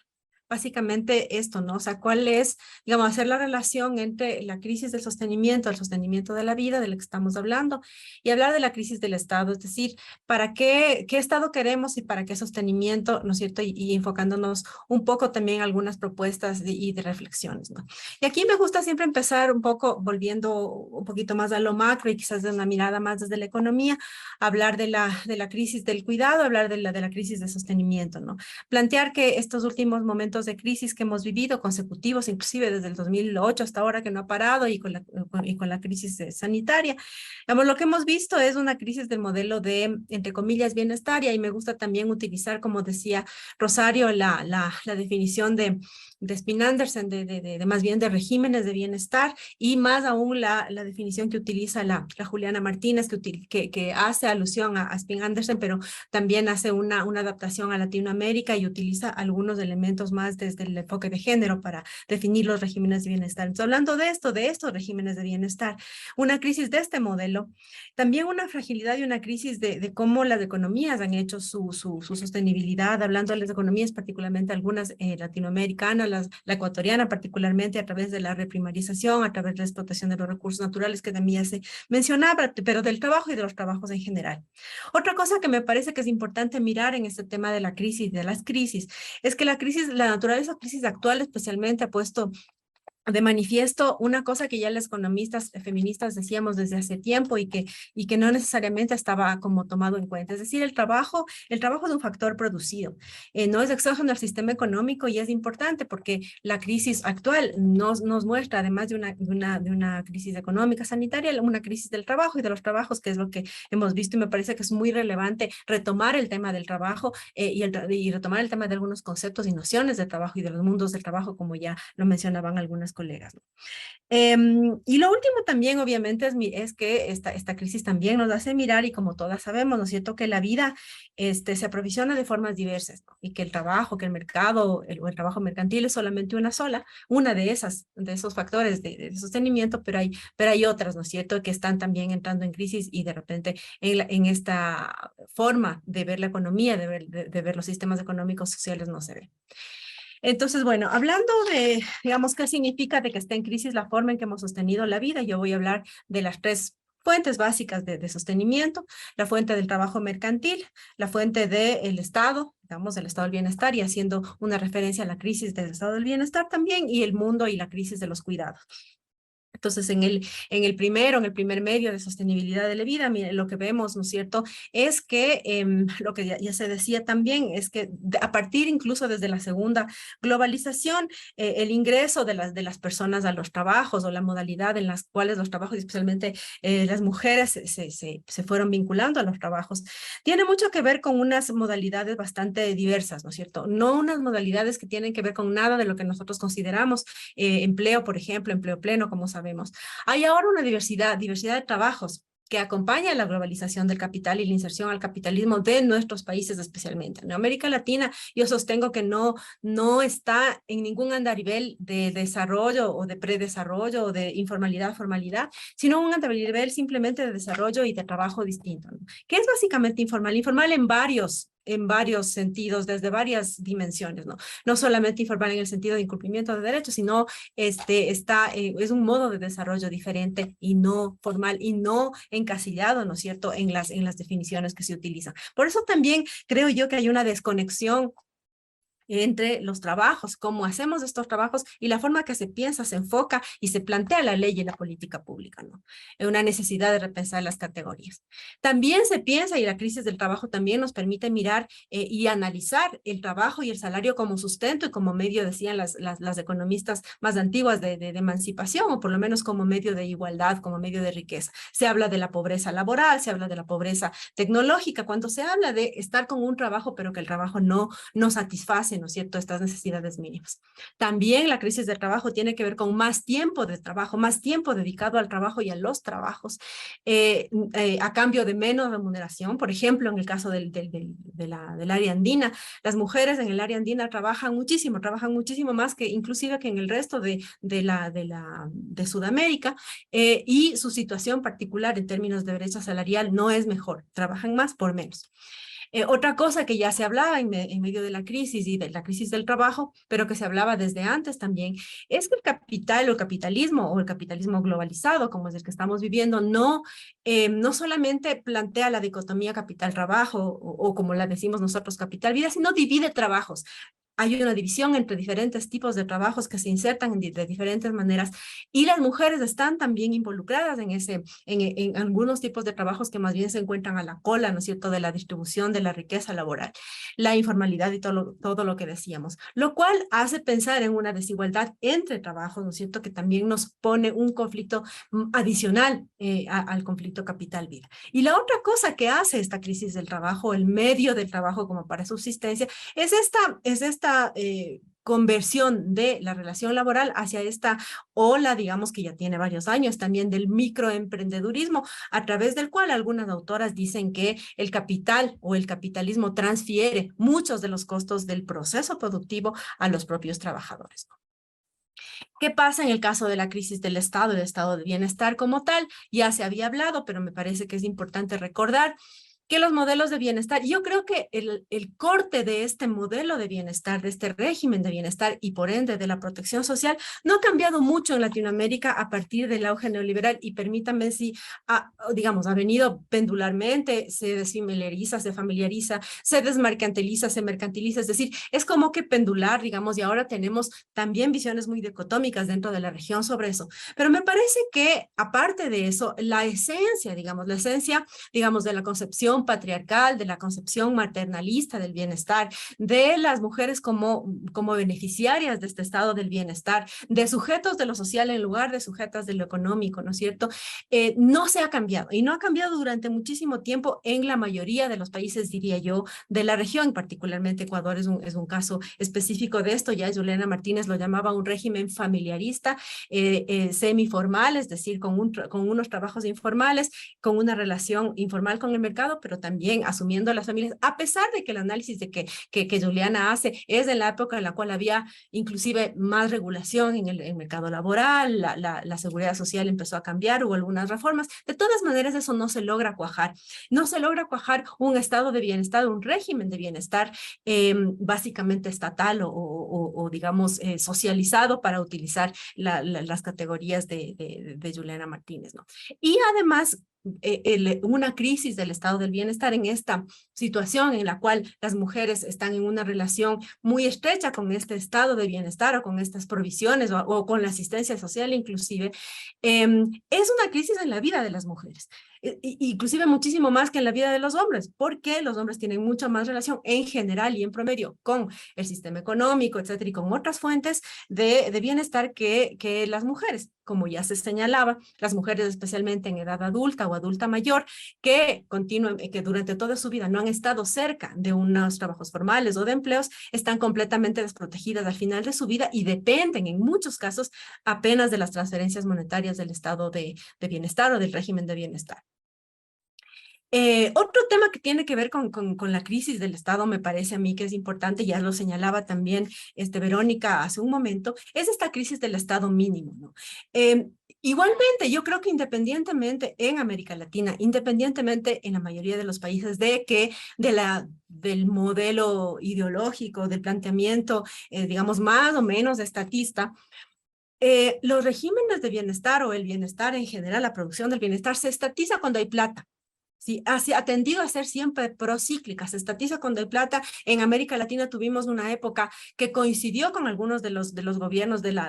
básicamente esto, ¿no? O sea, cuál es, digamos, hacer la relación entre la crisis del sostenimiento, el sostenimiento de la vida, de la que estamos hablando, y hablar de la crisis del Estado, es decir, ¿para qué Estado queremos y para qué sostenimiento, ¿no es cierto? Y enfocándonos un poco también en algunas propuestas y de reflexiones, ¿no? Y aquí me gusta siempre empezar un poco, volviendo un poquito más a lo macro y quizás de una mirada más desde la economía, hablar de la crisis del cuidado, hablar de la crisis de sostenimiento, ¿no? Plantear que estos últimos momentos de crisis que hemos vivido, consecutivos, inclusive desde el 2008 hasta ahora que no ha parado y con la crisis sanitaria, digamos, lo que hemos visto es una crisis del modelo de, entre comillas, bienestar, y me gusta también utilizar, como decía Rosario, la definición de Spin Anderson, de más bien de regímenes de bienestar, y más aún la definición que utiliza la Juliana Martínez, que hace alusión a Spin Anderson, pero también hace una adaptación a Latinoamérica y utiliza algunos elementos más desde el enfoque de género para definir los regímenes de bienestar. Entonces, hablando de estos regímenes de bienestar, una crisis de este modelo, también una fragilidad y una crisis de cómo las economías han hecho su sostenibilidad, hablando de las economías, particularmente algunas latinoamericanas, la ecuatoriana particularmente, a través de la reprimarización, a través de la explotación de los recursos naturales que también se mencionaba, pero del trabajo y de los trabajos en general. Otra cosa que me parece que es importante mirar en este tema de la crisis, de las crisis, es que la naturaleza crisis actual especialmente ha puesto de manifiesto una cosa que ya las economistas feministas decíamos desde hace tiempo y que no necesariamente estaba como tomado en cuenta. Es decir, el trabajo es un factor producido, no es exógeno al sistema económico, y es importante porque la crisis actual nos muestra, además de una crisis económica sanitaria, una crisis del trabajo y de los trabajos, que es lo que hemos visto, y me parece que es muy relevante retomar el tema del trabajo y retomar el tema de algunos conceptos y nociones del trabajo y de los mundos del trabajo, como ya lo mencionaban algunas colegas, ¿no? Y lo último también, obviamente, es que esta crisis también nos hace mirar, y como todas sabemos, ¿no es cierto?, que la vida se aprovisiona de formas diversas, ¿no? Y que el trabajo, que el mercado, o el trabajo mercantil es solamente una de esos factores de sostenimiento, pero hay otras, ¿no es cierto?, que están también entrando en crisis, y de repente en esta forma de ver la economía, de ver los sistemas económicos sociales, no se ve. Entonces, bueno, hablando de, digamos, qué significa de que esté en crisis la forma en que hemos sostenido la vida, yo voy a hablar de las tres fuentes básicas de sostenimiento: la fuente del trabajo mercantil, la fuente del Estado, digamos, del estado del bienestar, y haciendo una referencia a la crisis del estado del bienestar también, y el mundo y la crisis de los cuidados. Entonces, en el primer medio de sostenibilidad de la vida, mire, lo que vemos, ¿no es cierto?, es que lo que ya se decía también es que a partir incluso desde la segunda globalización, el ingreso de las personas a los trabajos, o la modalidad en las cuales los trabajos, especialmente las mujeres, se fueron vinculando a los trabajos, tiene mucho que ver con unas modalidades bastante diversas, ¿no es cierto? No unas modalidades que tienen que ver con nada de lo que nosotros consideramos empleo, por ejemplo, empleo pleno, como sabemos. Hay ahora una diversidad de trabajos que acompaña la globalización del capital y la inserción al capitalismo de nuestros países, especialmente. En América Latina, yo sostengo que no está en ningún andarivel de desarrollo o de predesarrollo o de informalidad, formalidad, sino un andarivel simplemente de desarrollo y de trabajo distinto, ¿no? Que es básicamente informal en varios sentidos, desde varias dimensiones, ¿no? No solamente informal en el sentido de incumplimiento de derechos, sino es un modo de desarrollo diferente y no formal y no encasillado, ¿no es cierto?, en las definiciones que se utilizan. Por eso también creo yo que hay una desconexión entre los trabajos, cómo hacemos estos trabajos y la forma que se piensa, se enfoca y se plantea la ley y la política pública, ¿no? Una necesidad de repensar las categorías. También se piensa, y la crisis del trabajo también nos permite mirar y analizar el trabajo y el salario como sustento y como medio, decían las economistas más antiguas, de emancipación, o por lo menos como medio de igualdad, como medio de riqueza. Se habla de la pobreza laboral, se habla de la pobreza tecnológica, cuando se habla de estar con un trabajo, pero que el trabajo no satisface, ¿no es cierto?, estas necesidades mínimas. También la crisis del trabajo tiene que ver con más tiempo de trabajo, más tiempo dedicado al trabajo y a los trabajos, a cambio de menos remuneración. Por ejemplo, en el caso del área andina, las mujeres en el área andina trabajan muchísimo más que inclusive que en el resto de Sudamérica, y su situación particular en términos de brecha salarial no es mejor, trabajan más por menos. Otra cosa que ya se hablaba en medio de la crisis y de la crisis del trabajo, pero que se hablaba desde antes también, es que el capital o el capitalismo globalizado, como es el que estamos viviendo, no solamente plantea la dicotomía capital-trabajo o como la decimos nosotros capital-vida, sino divide trabajos. Hay una división entre diferentes tipos de trabajos que se insertan de diferentes maneras, y las mujeres están también involucradas en algunos tipos de trabajos que más bien se encuentran a la cola, ¿no es cierto?, de la distribución de la riqueza laboral, la informalidad y todo lo que decíamos, lo cual hace pensar en una desigualdad entre trabajos, ¿no es cierto?, que también nos pone un conflicto adicional al conflicto capital-vida. Y la otra cosa que hace esta crisis del trabajo, el medio del trabajo como para subsistencia, es esta conversión de la relación laboral hacia esta ola, digamos que ya tiene varios años también, del microemprendedurismo, a través del cual algunas autoras dicen que el capital o el capitalismo transfiere muchos de los costos del proceso productivo a los propios trabajadores. ¿Qué pasa en el caso de la crisis del Estado, el estado de bienestar como tal? Ya se había hablado, pero me parece que es importante recordar que los modelos de bienestar, yo creo que el corte de este modelo de bienestar, de este régimen de bienestar y por ende de la protección social, no ha cambiado mucho en Latinoamérica a partir del auge neoliberal, y permítanme si, digamos, ha venido pendularmente, se desfamiliariza, se desmercantiliza, se mercantiliza, es decir, es como que pendular, digamos, y ahora tenemos también visiones muy dicotómicas dentro de la región sobre eso. Pero me parece que, aparte de eso, la esencia, digamos, de la concepción patriarcal, de la concepción maternalista del bienestar, de las mujeres como beneficiarias de este estado del bienestar, de sujetos de lo social en lugar de sujetas de lo económico, ¿no es cierto? No se ha cambiado, y no ha cambiado durante muchísimo tiempo en la mayoría de los países, diría yo, de la región. Particularmente Ecuador es un caso específico de esto. Ya Juliana Martínez lo llamaba un régimen familiarista, semiformal, es decir, con unos trabajos informales, con una relación informal con el mercado, pero también asumiendo a las familias, a pesar de que el análisis que Juliana hace es en la época en la cual había inclusive más regulación en el mercado laboral, la seguridad social empezó a cambiar, hubo algunas reformas. De todas maneras, eso no se logra cuajar. No se logra cuajar un estado de bienestar, un régimen de bienestar básicamente estatal o digamos, socializado, para utilizar las categorías de Juliana Martínez, ¿no? Y además, una crisis del estado del bienestar en esta situación en la cual las mujeres están en una relación muy estrecha con este estado de bienestar o con estas provisiones o con la asistencia social inclusive, es una crisis en la vida de las mujeres. Inclusive muchísimo más que en la vida de los hombres, porque los hombres tienen mucha más relación en general y en promedio con el sistema económico, etcétera, y con otras fuentes de bienestar que las mujeres. Como ya se señalaba, las mujeres especialmente en edad adulta o adulta mayor, que durante toda su vida no han estado cerca de unos trabajos formales o de empleos, están completamente desprotegidas al final de su vida y dependen en muchos casos apenas de las transferencias monetarias del estado de bienestar o del régimen de bienestar. Otro tema que tiene que ver con la crisis del Estado, me parece a mí que es importante, ya lo señalaba también Verónica hace un momento, es esta crisis del Estado mínimo, ¿no? Igualmente, yo creo que independientemente en América Latina, independientemente en la mayoría de los países del modelo ideológico, del planteamiento, digamos, más o menos estatista, los regímenes de bienestar o el bienestar en general, la producción del bienestar, se estatiza cuando hay plata. Sí, ha tendido a ser siempre procíclica, se estatiza cuando hay plata. En América Latina tuvimos una época que coincidió con algunos de los gobiernos del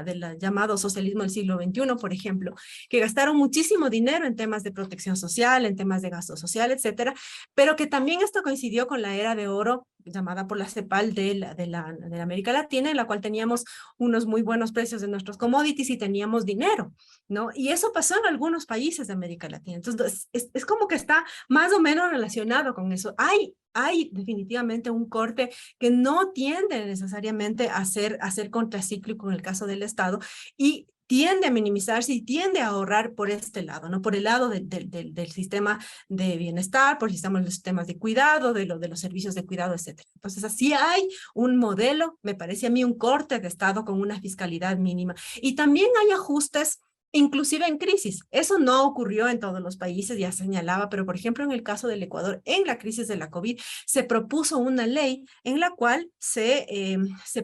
llamado socialismo del siglo XXI, por ejemplo, que gastaron muchísimo dinero en temas de protección social, en temas de gasto social, etcétera, pero que también esto coincidió con la era de oro llamada por la CEPAL de la América Latina, en la cual teníamos unos muy buenos precios de nuestros commodities y teníamos dinero, ¿no? Y eso pasó en algunos países de América Latina. Entonces, es como que está más o menos relacionado con eso. Hay definitivamente un corte que no tiende necesariamente a ser contracíclico en el caso del Estado y tiende a minimizarse y tiende a ahorrar por este lado, ¿no? Por el lado del sistema de bienestar, por el sistema de los sistemas de cuidado, de los servicios de cuidado, etcétera. Entonces, así hay un modelo, me parece a mí, un corte de Estado con una fiscalidad mínima. Y también hay ajustes inclusive en crisis. Eso no ocurrió en todos los países, ya señalaba, pero por ejemplo en el caso del Ecuador, en la crisis de la COVID, se propuso una ley en la cual se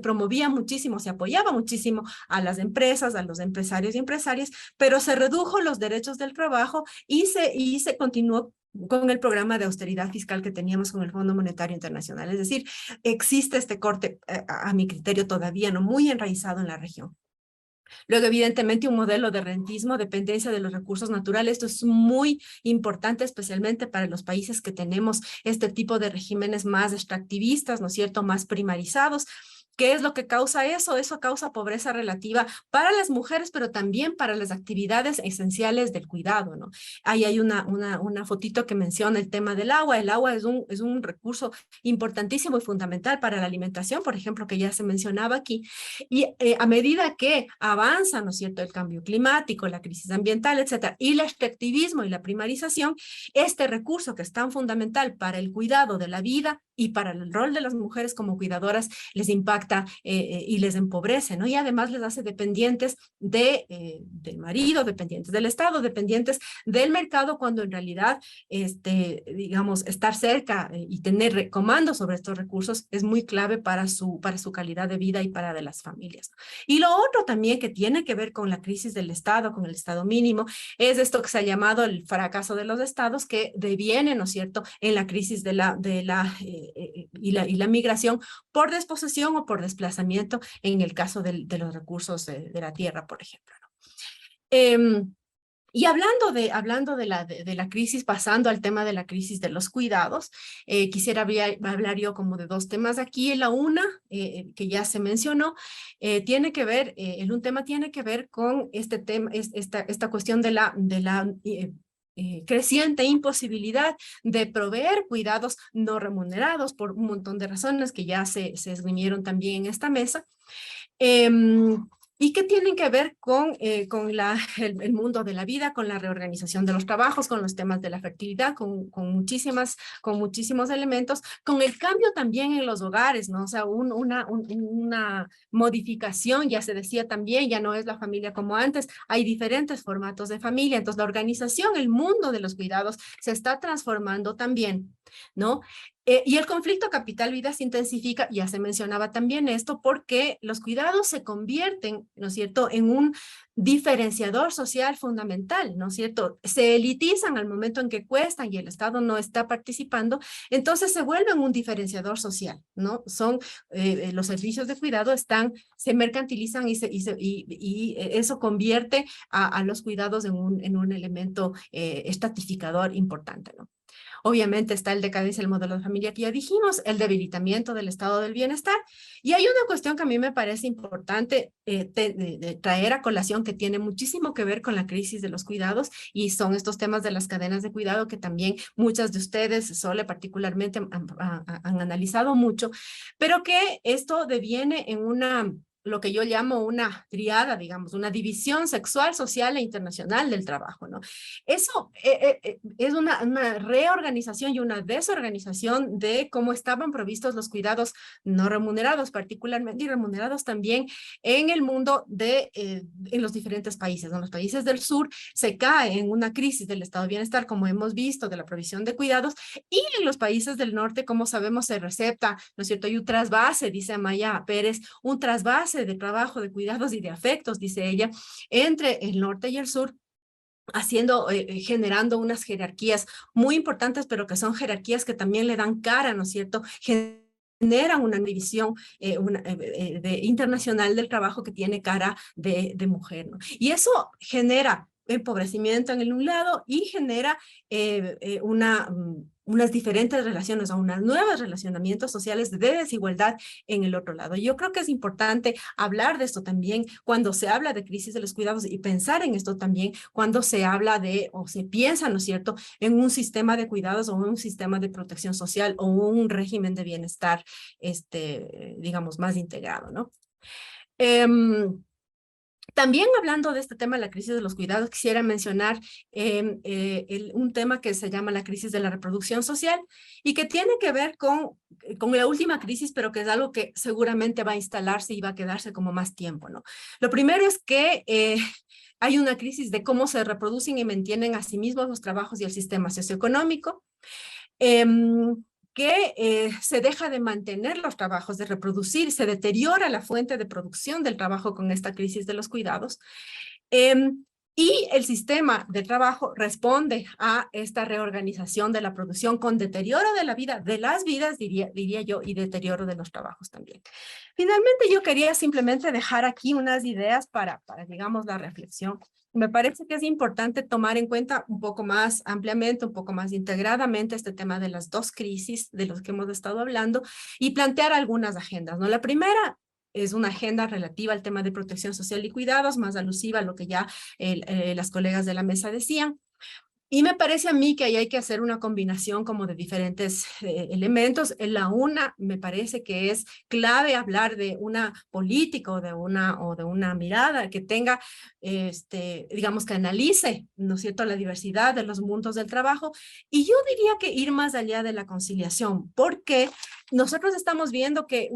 promovía muchísimo, se apoyaba muchísimo a las empresas, a los empresarios y empresarias, pero se redujo los derechos del trabajo y se continuó con el programa de austeridad fiscal que teníamos con el Fondo Monetario Internacional. Es decir, existe este corte, a mi criterio, todavía no muy enraizado en la región. Luego, evidentemente, un modelo de rentismo, dependencia de los recursos naturales. Esto es muy importante, especialmente para los países que tenemos este tipo de regímenes más extractivistas, ¿no es cierto?, más primarizados. ¿Qué es lo que causa eso? Eso causa pobreza relativa para las mujeres, pero también para las actividades esenciales del cuidado, ¿no? Ahí hay una fotito que menciona el tema del agua. El agua es un recurso importantísimo y fundamental para la alimentación, por ejemplo, que ya se mencionaba aquí. Y a medida que avanza, ¿no es cierto?, el cambio climático, la crisis ambiental, etcétera, y el extractivismo y la primarización, este recurso que es tan fundamental para el cuidado de la vida y para el rol de las mujeres como cuidadoras les impacta y les empobrece, ¿no? Y además les hace dependientes del marido, dependientes del Estado, dependientes del mercado, cuando en realidad, digamos, estar cerca y tener comando sobre estos recursos es muy clave para su calidad de vida y para de las familias. Y lo otro también que tiene que ver con la crisis del Estado, con el Estado mínimo, es esto que se ha llamado el fracaso de los Estados, que deviene, ¿no es cierto?, en la crisis y la migración por desposesión o por desplazamiento en el caso de los recursos de la tierra, por ejemplo, ¿no? Y hablando de la crisis, pasando al tema de la crisis de los cuidados, quisiera hablar yo como de dos temas aquí. La una, que ya se mencionó, tiene que ver, un tema tiene que ver con este tema, esta cuestión de la creciente imposibilidad de proveer cuidados no remunerados por un montón de razones que ya se esgrimieron también en esta mesa. Y que tienen que ver con el mundo de la vida, con la reorganización de los trabajos, con los temas de la fertilidad, con muchísimos elementos, con el cambio también en los hogares, ¿no? O sea, una modificación, ya se decía también, ya no es la familia como antes, hay diferentes formatos de familia, entonces la organización, el mundo de los cuidados se está transformando también, ¿no? Y el conflicto capital-vida se intensifica, ya se mencionaba también esto, porque los cuidados se convierten, ¿no es cierto?, en un diferenciador social fundamental, ¿no es cierto? Se elitizan al momento en que cuestan y el Estado no está participando, entonces se vuelven un diferenciador social, ¿no? Los servicios de cuidado se mercantilizan y eso convierte a los cuidados en un elemento estratificador importante, ¿no? Obviamente está el decadencia del modelo de familia que ya dijimos, el debilitamiento del estado del bienestar. Y hay una cuestión que a mí me parece importante de traer a colación, que tiene muchísimo que ver con la crisis de los cuidados, y son estos temas de las cadenas de cuidado que también muchas de ustedes, Sole particularmente, han analizado mucho, pero que esto deviene en lo que yo llamo una triada, digamos, una división sexual, social e internacional del trabajo, ¿no? Eso es una reorganización y una desorganización de cómo estaban provistos los cuidados no remunerados, particularmente, y remunerados también en el mundo en los diferentes países. En los países del sur se cae en una crisis del estado de bienestar, como hemos visto, de la provisión de cuidados, y en los países del norte, como sabemos, se recepta, ¿no es cierto? Hay un trasvase, dice Amaya Pérez, un trasvase de trabajo, de cuidados y de afectos, dice ella, entre el norte y el sur, generando unas jerarquías muy importantes, pero que son jerarquías que también le dan cara, ¿no es cierto?, generan una división internacional del trabajo que tiene cara de mujer, ¿no? Y eso genera empobrecimiento en un lado y genera unas diferentes relaciones o unos nuevos relacionamientos sociales de desigualdad en el otro lado. Yo creo que es importante hablar de esto también cuando se habla de crisis de los cuidados y pensar en esto también cuando se habla de o se piensa, ¿no es cierto?, en un sistema de cuidados o un sistema de protección social o un régimen de bienestar, digamos, más integrado, ¿no? También hablando de este tema de la crisis de los cuidados, quisiera mencionar un tema que se llama la crisis de la reproducción social y que tiene que ver con la última crisis, pero que es algo que seguramente va a instalarse y va a quedarse como más tiempo, ¿no? Lo primero es que hay una crisis de cómo se reproducen y mantienen a sí mismos los trabajos y el sistema socioeconómico. Que se deja de mantener los trabajos, de reproducir, se deteriora la fuente de producción del trabajo con esta crisis de los cuidados. Y el sistema de trabajo responde a esta reorganización de la producción con deterioro de la vida, de las vidas, diría yo, y deterioro de los trabajos también. Finalmente, yo quería simplemente dejar aquí unas ideas para digamos, la reflexión. Me parece que es importante tomar en cuenta un poco más ampliamente, un poco más integradamente este tema de las dos crisis de los que hemos estado hablando y plantear algunas agendas, ¿no? La primera es una agenda relativa al tema de protección social y cuidados, más alusiva a lo que ya las colegas de la mesa decían. Y me parece a mí que ahí hay que hacer una combinación como de diferentes elementos. En la una, me parece que es clave hablar de una política o de una mirada que tenga, digamos, que analice, ¿no es cierto?, la diversidad de los mundos del trabajo. Y yo diría que ir más allá de la conciliación, porque nosotros estamos viendo que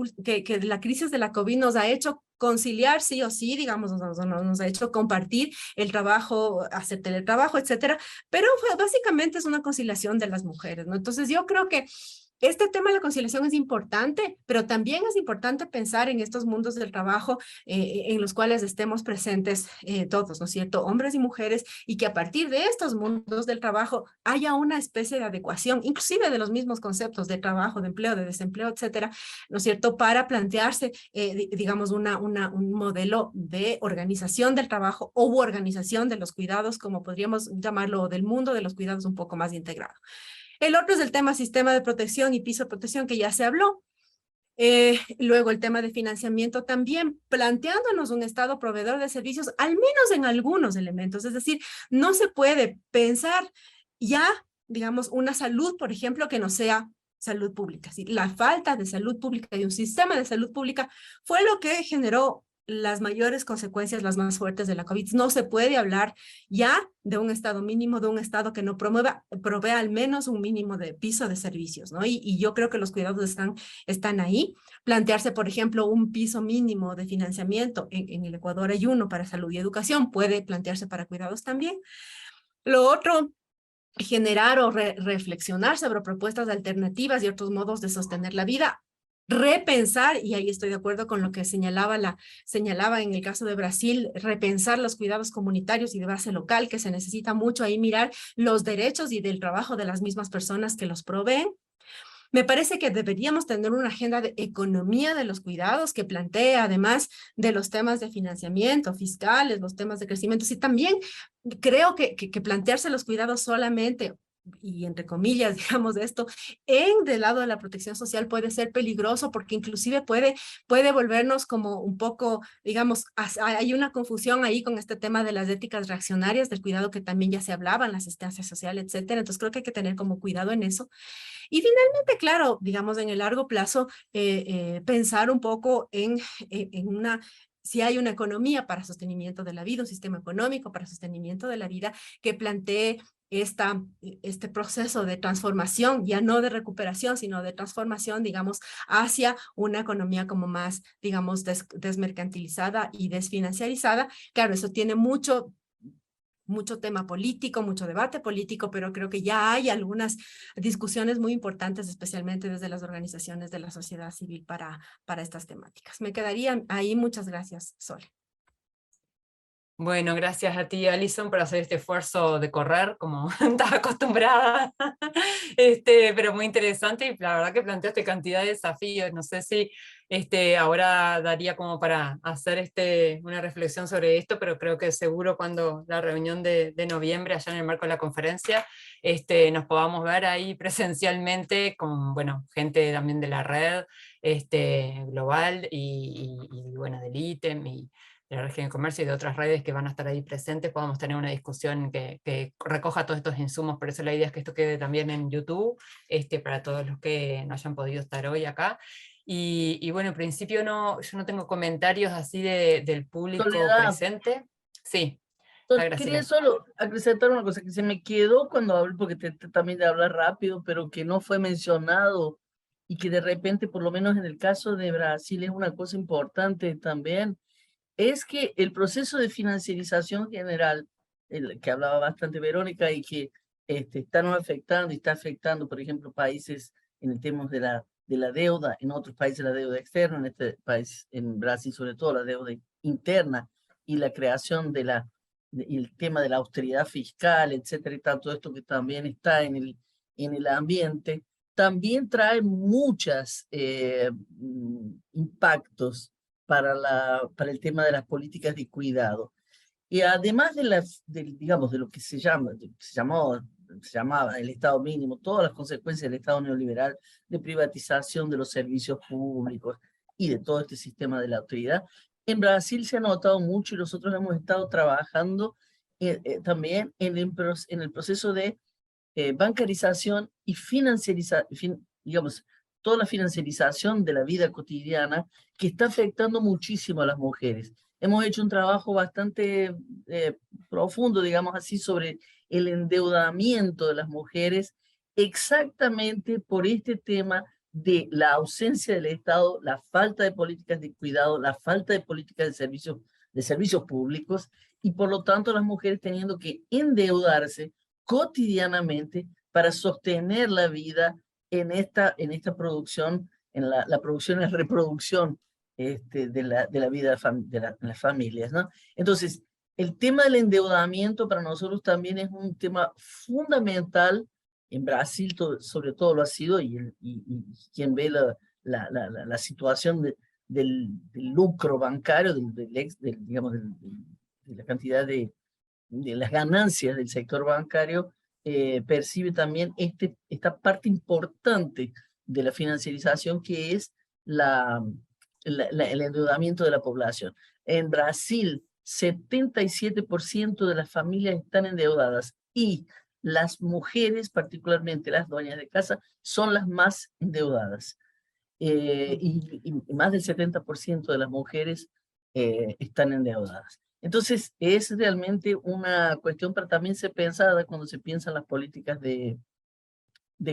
la crisis de la COVID nos ha hecho conciliar sí o sí, digamos, nos ha hecho compartir el trabajo, hacer teletrabajo, etcétera, pero básicamente es una conciliación de las mujeres, ¿no? Entonces yo creo que este tema de la conciliación es importante, pero también es importante pensar en estos mundos del trabajo en los cuales estemos presentes todos, ¿no es cierto?, hombres y mujeres, y que a partir de estos mundos del trabajo haya una especie de adecuación, inclusive de los mismos conceptos de trabajo, de empleo, de desempleo, etcétera, ¿no es cierto?, para plantearse, digamos, un modelo de organización del trabajo o organización de los cuidados, como podríamos llamarlo, del mundo de los cuidados un poco más integrado. El otro es el tema sistema de protección y piso de protección, que ya se habló. Luego el tema de financiamiento también, planteándonos un Estado proveedor de servicios, al menos en algunos elementos. Es decir, no se puede pensar ya, digamos, una salud, por ejemplo, que no sea salud pública. ¿Sí? La falta de salud pública y un sistema de salud pública fue lo que generó las mayores consecuencias, las más fuertes de la COVID. No se puede hablar ya de un Estado mínimo, de un Estado que no provea al menos un mínimo de piso de servicios, ¿no? Y yo creo que los cuidados están ahí. Plantearse, por ejemplo, un piso mínimo de financiamiento. En el Ecuador hay uno para salud y educación, puede plantearse para cuidados también. Lo otro, generar o reflexionar sobre propuestas alternativas y otros modos de sostener la vida. Repensar, y ahí estoy de acuerdo con lo que señalaba en el caso de Brasil, repensar los cuidados comunitarios y de base local, que se necesita mucho ahí mirar los derechos y del trabajo de las mismas personas que los proveen. Me parece que deberíamos tener una agenda de economía de los cuidados que plantee, además de los temas de financiamiento fiscales, los temas de crecimiento. Sí, también creo que plantearse los cuidados solamente, y entre comillas, digamos esto, del lado de la protección social puede ser peligroso porque inclusive puede volvernos como un poco, digamos, hay una confusión ahí con este tema de las éticas reaccionarias del cuidado que también ya se hablaba en la asistencia social, etcétera. Entonces creo que hay que tener como cuidado en eso. Y finalmente, claro, digamos en el largo plazo, pensar un poco en si hay una economía para sostenimiento de la vida, un sistema económico para sostenimiento de la vida que plantee este proceso de transformación, ya no de recuperación, sino de transformación, digamos, hacia una economía como más, digamos, desmercantilizada y desfinanciarizada. Claro, eso tiene mucho tema político, mucho debate político, pero creo que ya hay algunas discusiones muy importantes, especialmente desde las organizaciones de la sociedad civil para estas temáticas. Me quedaría ahí. Muchas gracias, Sole. Bueno, gracias a ti, Alison, por hacer este esfuerzo de correr, como estaba acostumbrada, pero muy interesante, y la verdad que planteaste cantidad de desafíos. No sé si ahora daría como para hacer una reflexión sobre esto, pero creo que seguro cuando la reunión de noviembre, allá en el marco de la conferencia, nos podamos ver ahí presencialmente con, bueno, gente también de la red global, y bueno, del ITEM, y de la región de comercio y de otras redes que van a estar ahí presentes, podamos tener una discusión que recoja todos estos insumos. Por eso la idea es que esto quede también en YouTube, para todos los que no hayan podido estar hoy acá. Y bueno, en principio yo no tengo comentarios así del público Soledad, presente. Sí, está quería Graciela. solo acrescentar una cosa que se me quedó cuando hablé, porque también de hablar rápido, pero que no fue mencionado y que de repente, por lo menos en el caso de Brasil, es una cosa importante también, es que el proceso de financiarización general, el que hablaba bastante Verónica, y que están afectando y está afectando, por ejemplo, países en el tema de la deuda, en otros países la deuda externa, en este país, en Brasil sobre todo la deuda interna, y la creación y el tema de la austeridad fiscal, etcétera, y tal, todo esto que también está en el ambiente, también trae muchos impactos para el tema de las políticas de cuidado. Y además digamos, de lo que se llamaba el Estado mínimo, todas las consecuencias del Estado neoliberal, de privatización de los servicios públicos y de todo este sistema de la autoridad, en Brasil se ha notado mucho, y nosotros hemos estado trabajando también en el proceso de bancarización y digamos, toda la financiarización de la vida cotidiana, que está afectando muchísimo a las mujeres. Hemos hecho un trabajo bastante profundo, digamos así, sobre el endeudamiento de las mujeres, exactamente por este tema de la ausencia del Estado, la falta de políticas de cuidado, la falta de políticas de servicios públicos, y por lo tanto las mujeres teniendo que endeudarse cotidianamente para sostener la vida en esta producción, en la producción y reproducción de la vida de las familias, ¿no? Entonces, el tema del endeudamiento para nosotros también es un tema fundamental. En Brasil sobre todo lo ha sido, y quien ve la situación del lucro bancario, digamos, de la cantidad de las ganancias del sector bancario, percibe también esta parte importante de la financiarización, que es el endeudamiento de la población. En Brasil, 77% de las familias están endeudadas, y las mujeres, particularmente las dueñas de casa, son las más endeudadas. Y más del 70% de las mujeres están endeudadas. Entonces, es realmente una cuestión para también ser pensada cuando se piensan las políticas de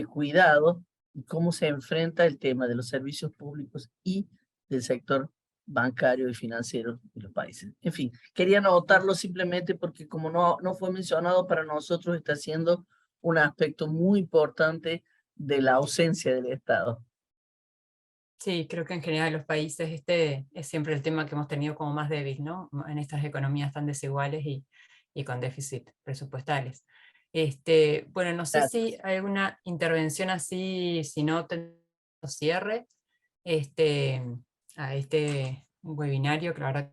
cuidado, y cómo se enfrenta el tema de los servicios públicos y del sector bancario y financiero de los países. En fin, quería anotarlo simplemente porque como no fue mencionado, para nosotros está siendo un aspecto muy importante de la ausencia del Estado. Sí, creo que en general los países es siempre el tema que hemos tenido como más débil, ¿no? En estas economías tan desiguales y con déficit presupuestales. Bueno, no sé si hay alguna intervención así, si no, cierre a este webinario, que la verdad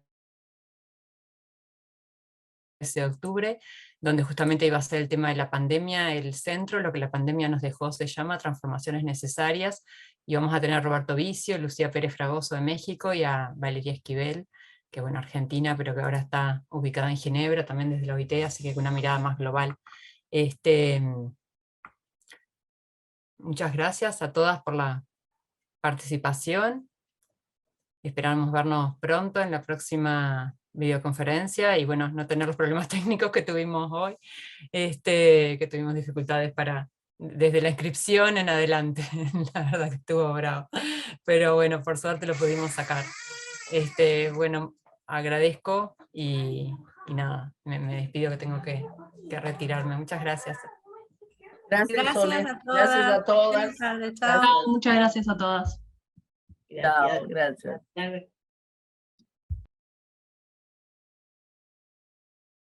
es de octubre, donde justamente iba a ser el tema de la pandemia, el centro, lo que la pandemia nos dejó se llama Transformaciones Necesarias, y vamos a tener a Roberto Vicio, Lucía Pérez Fragoso de México, y a Valeria Esquivel, que bueno, argentina, pero que ahora está ubicada en Ginebra, también desde la OIT, así que con una mirada más global. Muchas gracias a todas por la participación. Esperamos vernos pronto en la próxima videoconferencia, y bueno, no tener los problemas técnicos que tuvimos hoy, que tuvimos dificultades desde la inscripción en adelante. La verdad que estuvo bravo, pero bueno, por suerte lo pudimos sacar. Bueno, agradezco y nada, me despido, que tengo que retirarme. Muchas gracias. Gracias, Sole. Gracias a Gracias todas. a todas. Buenas tardes, chao. Gracias. Muchas gracias a todas. Chao, gracias.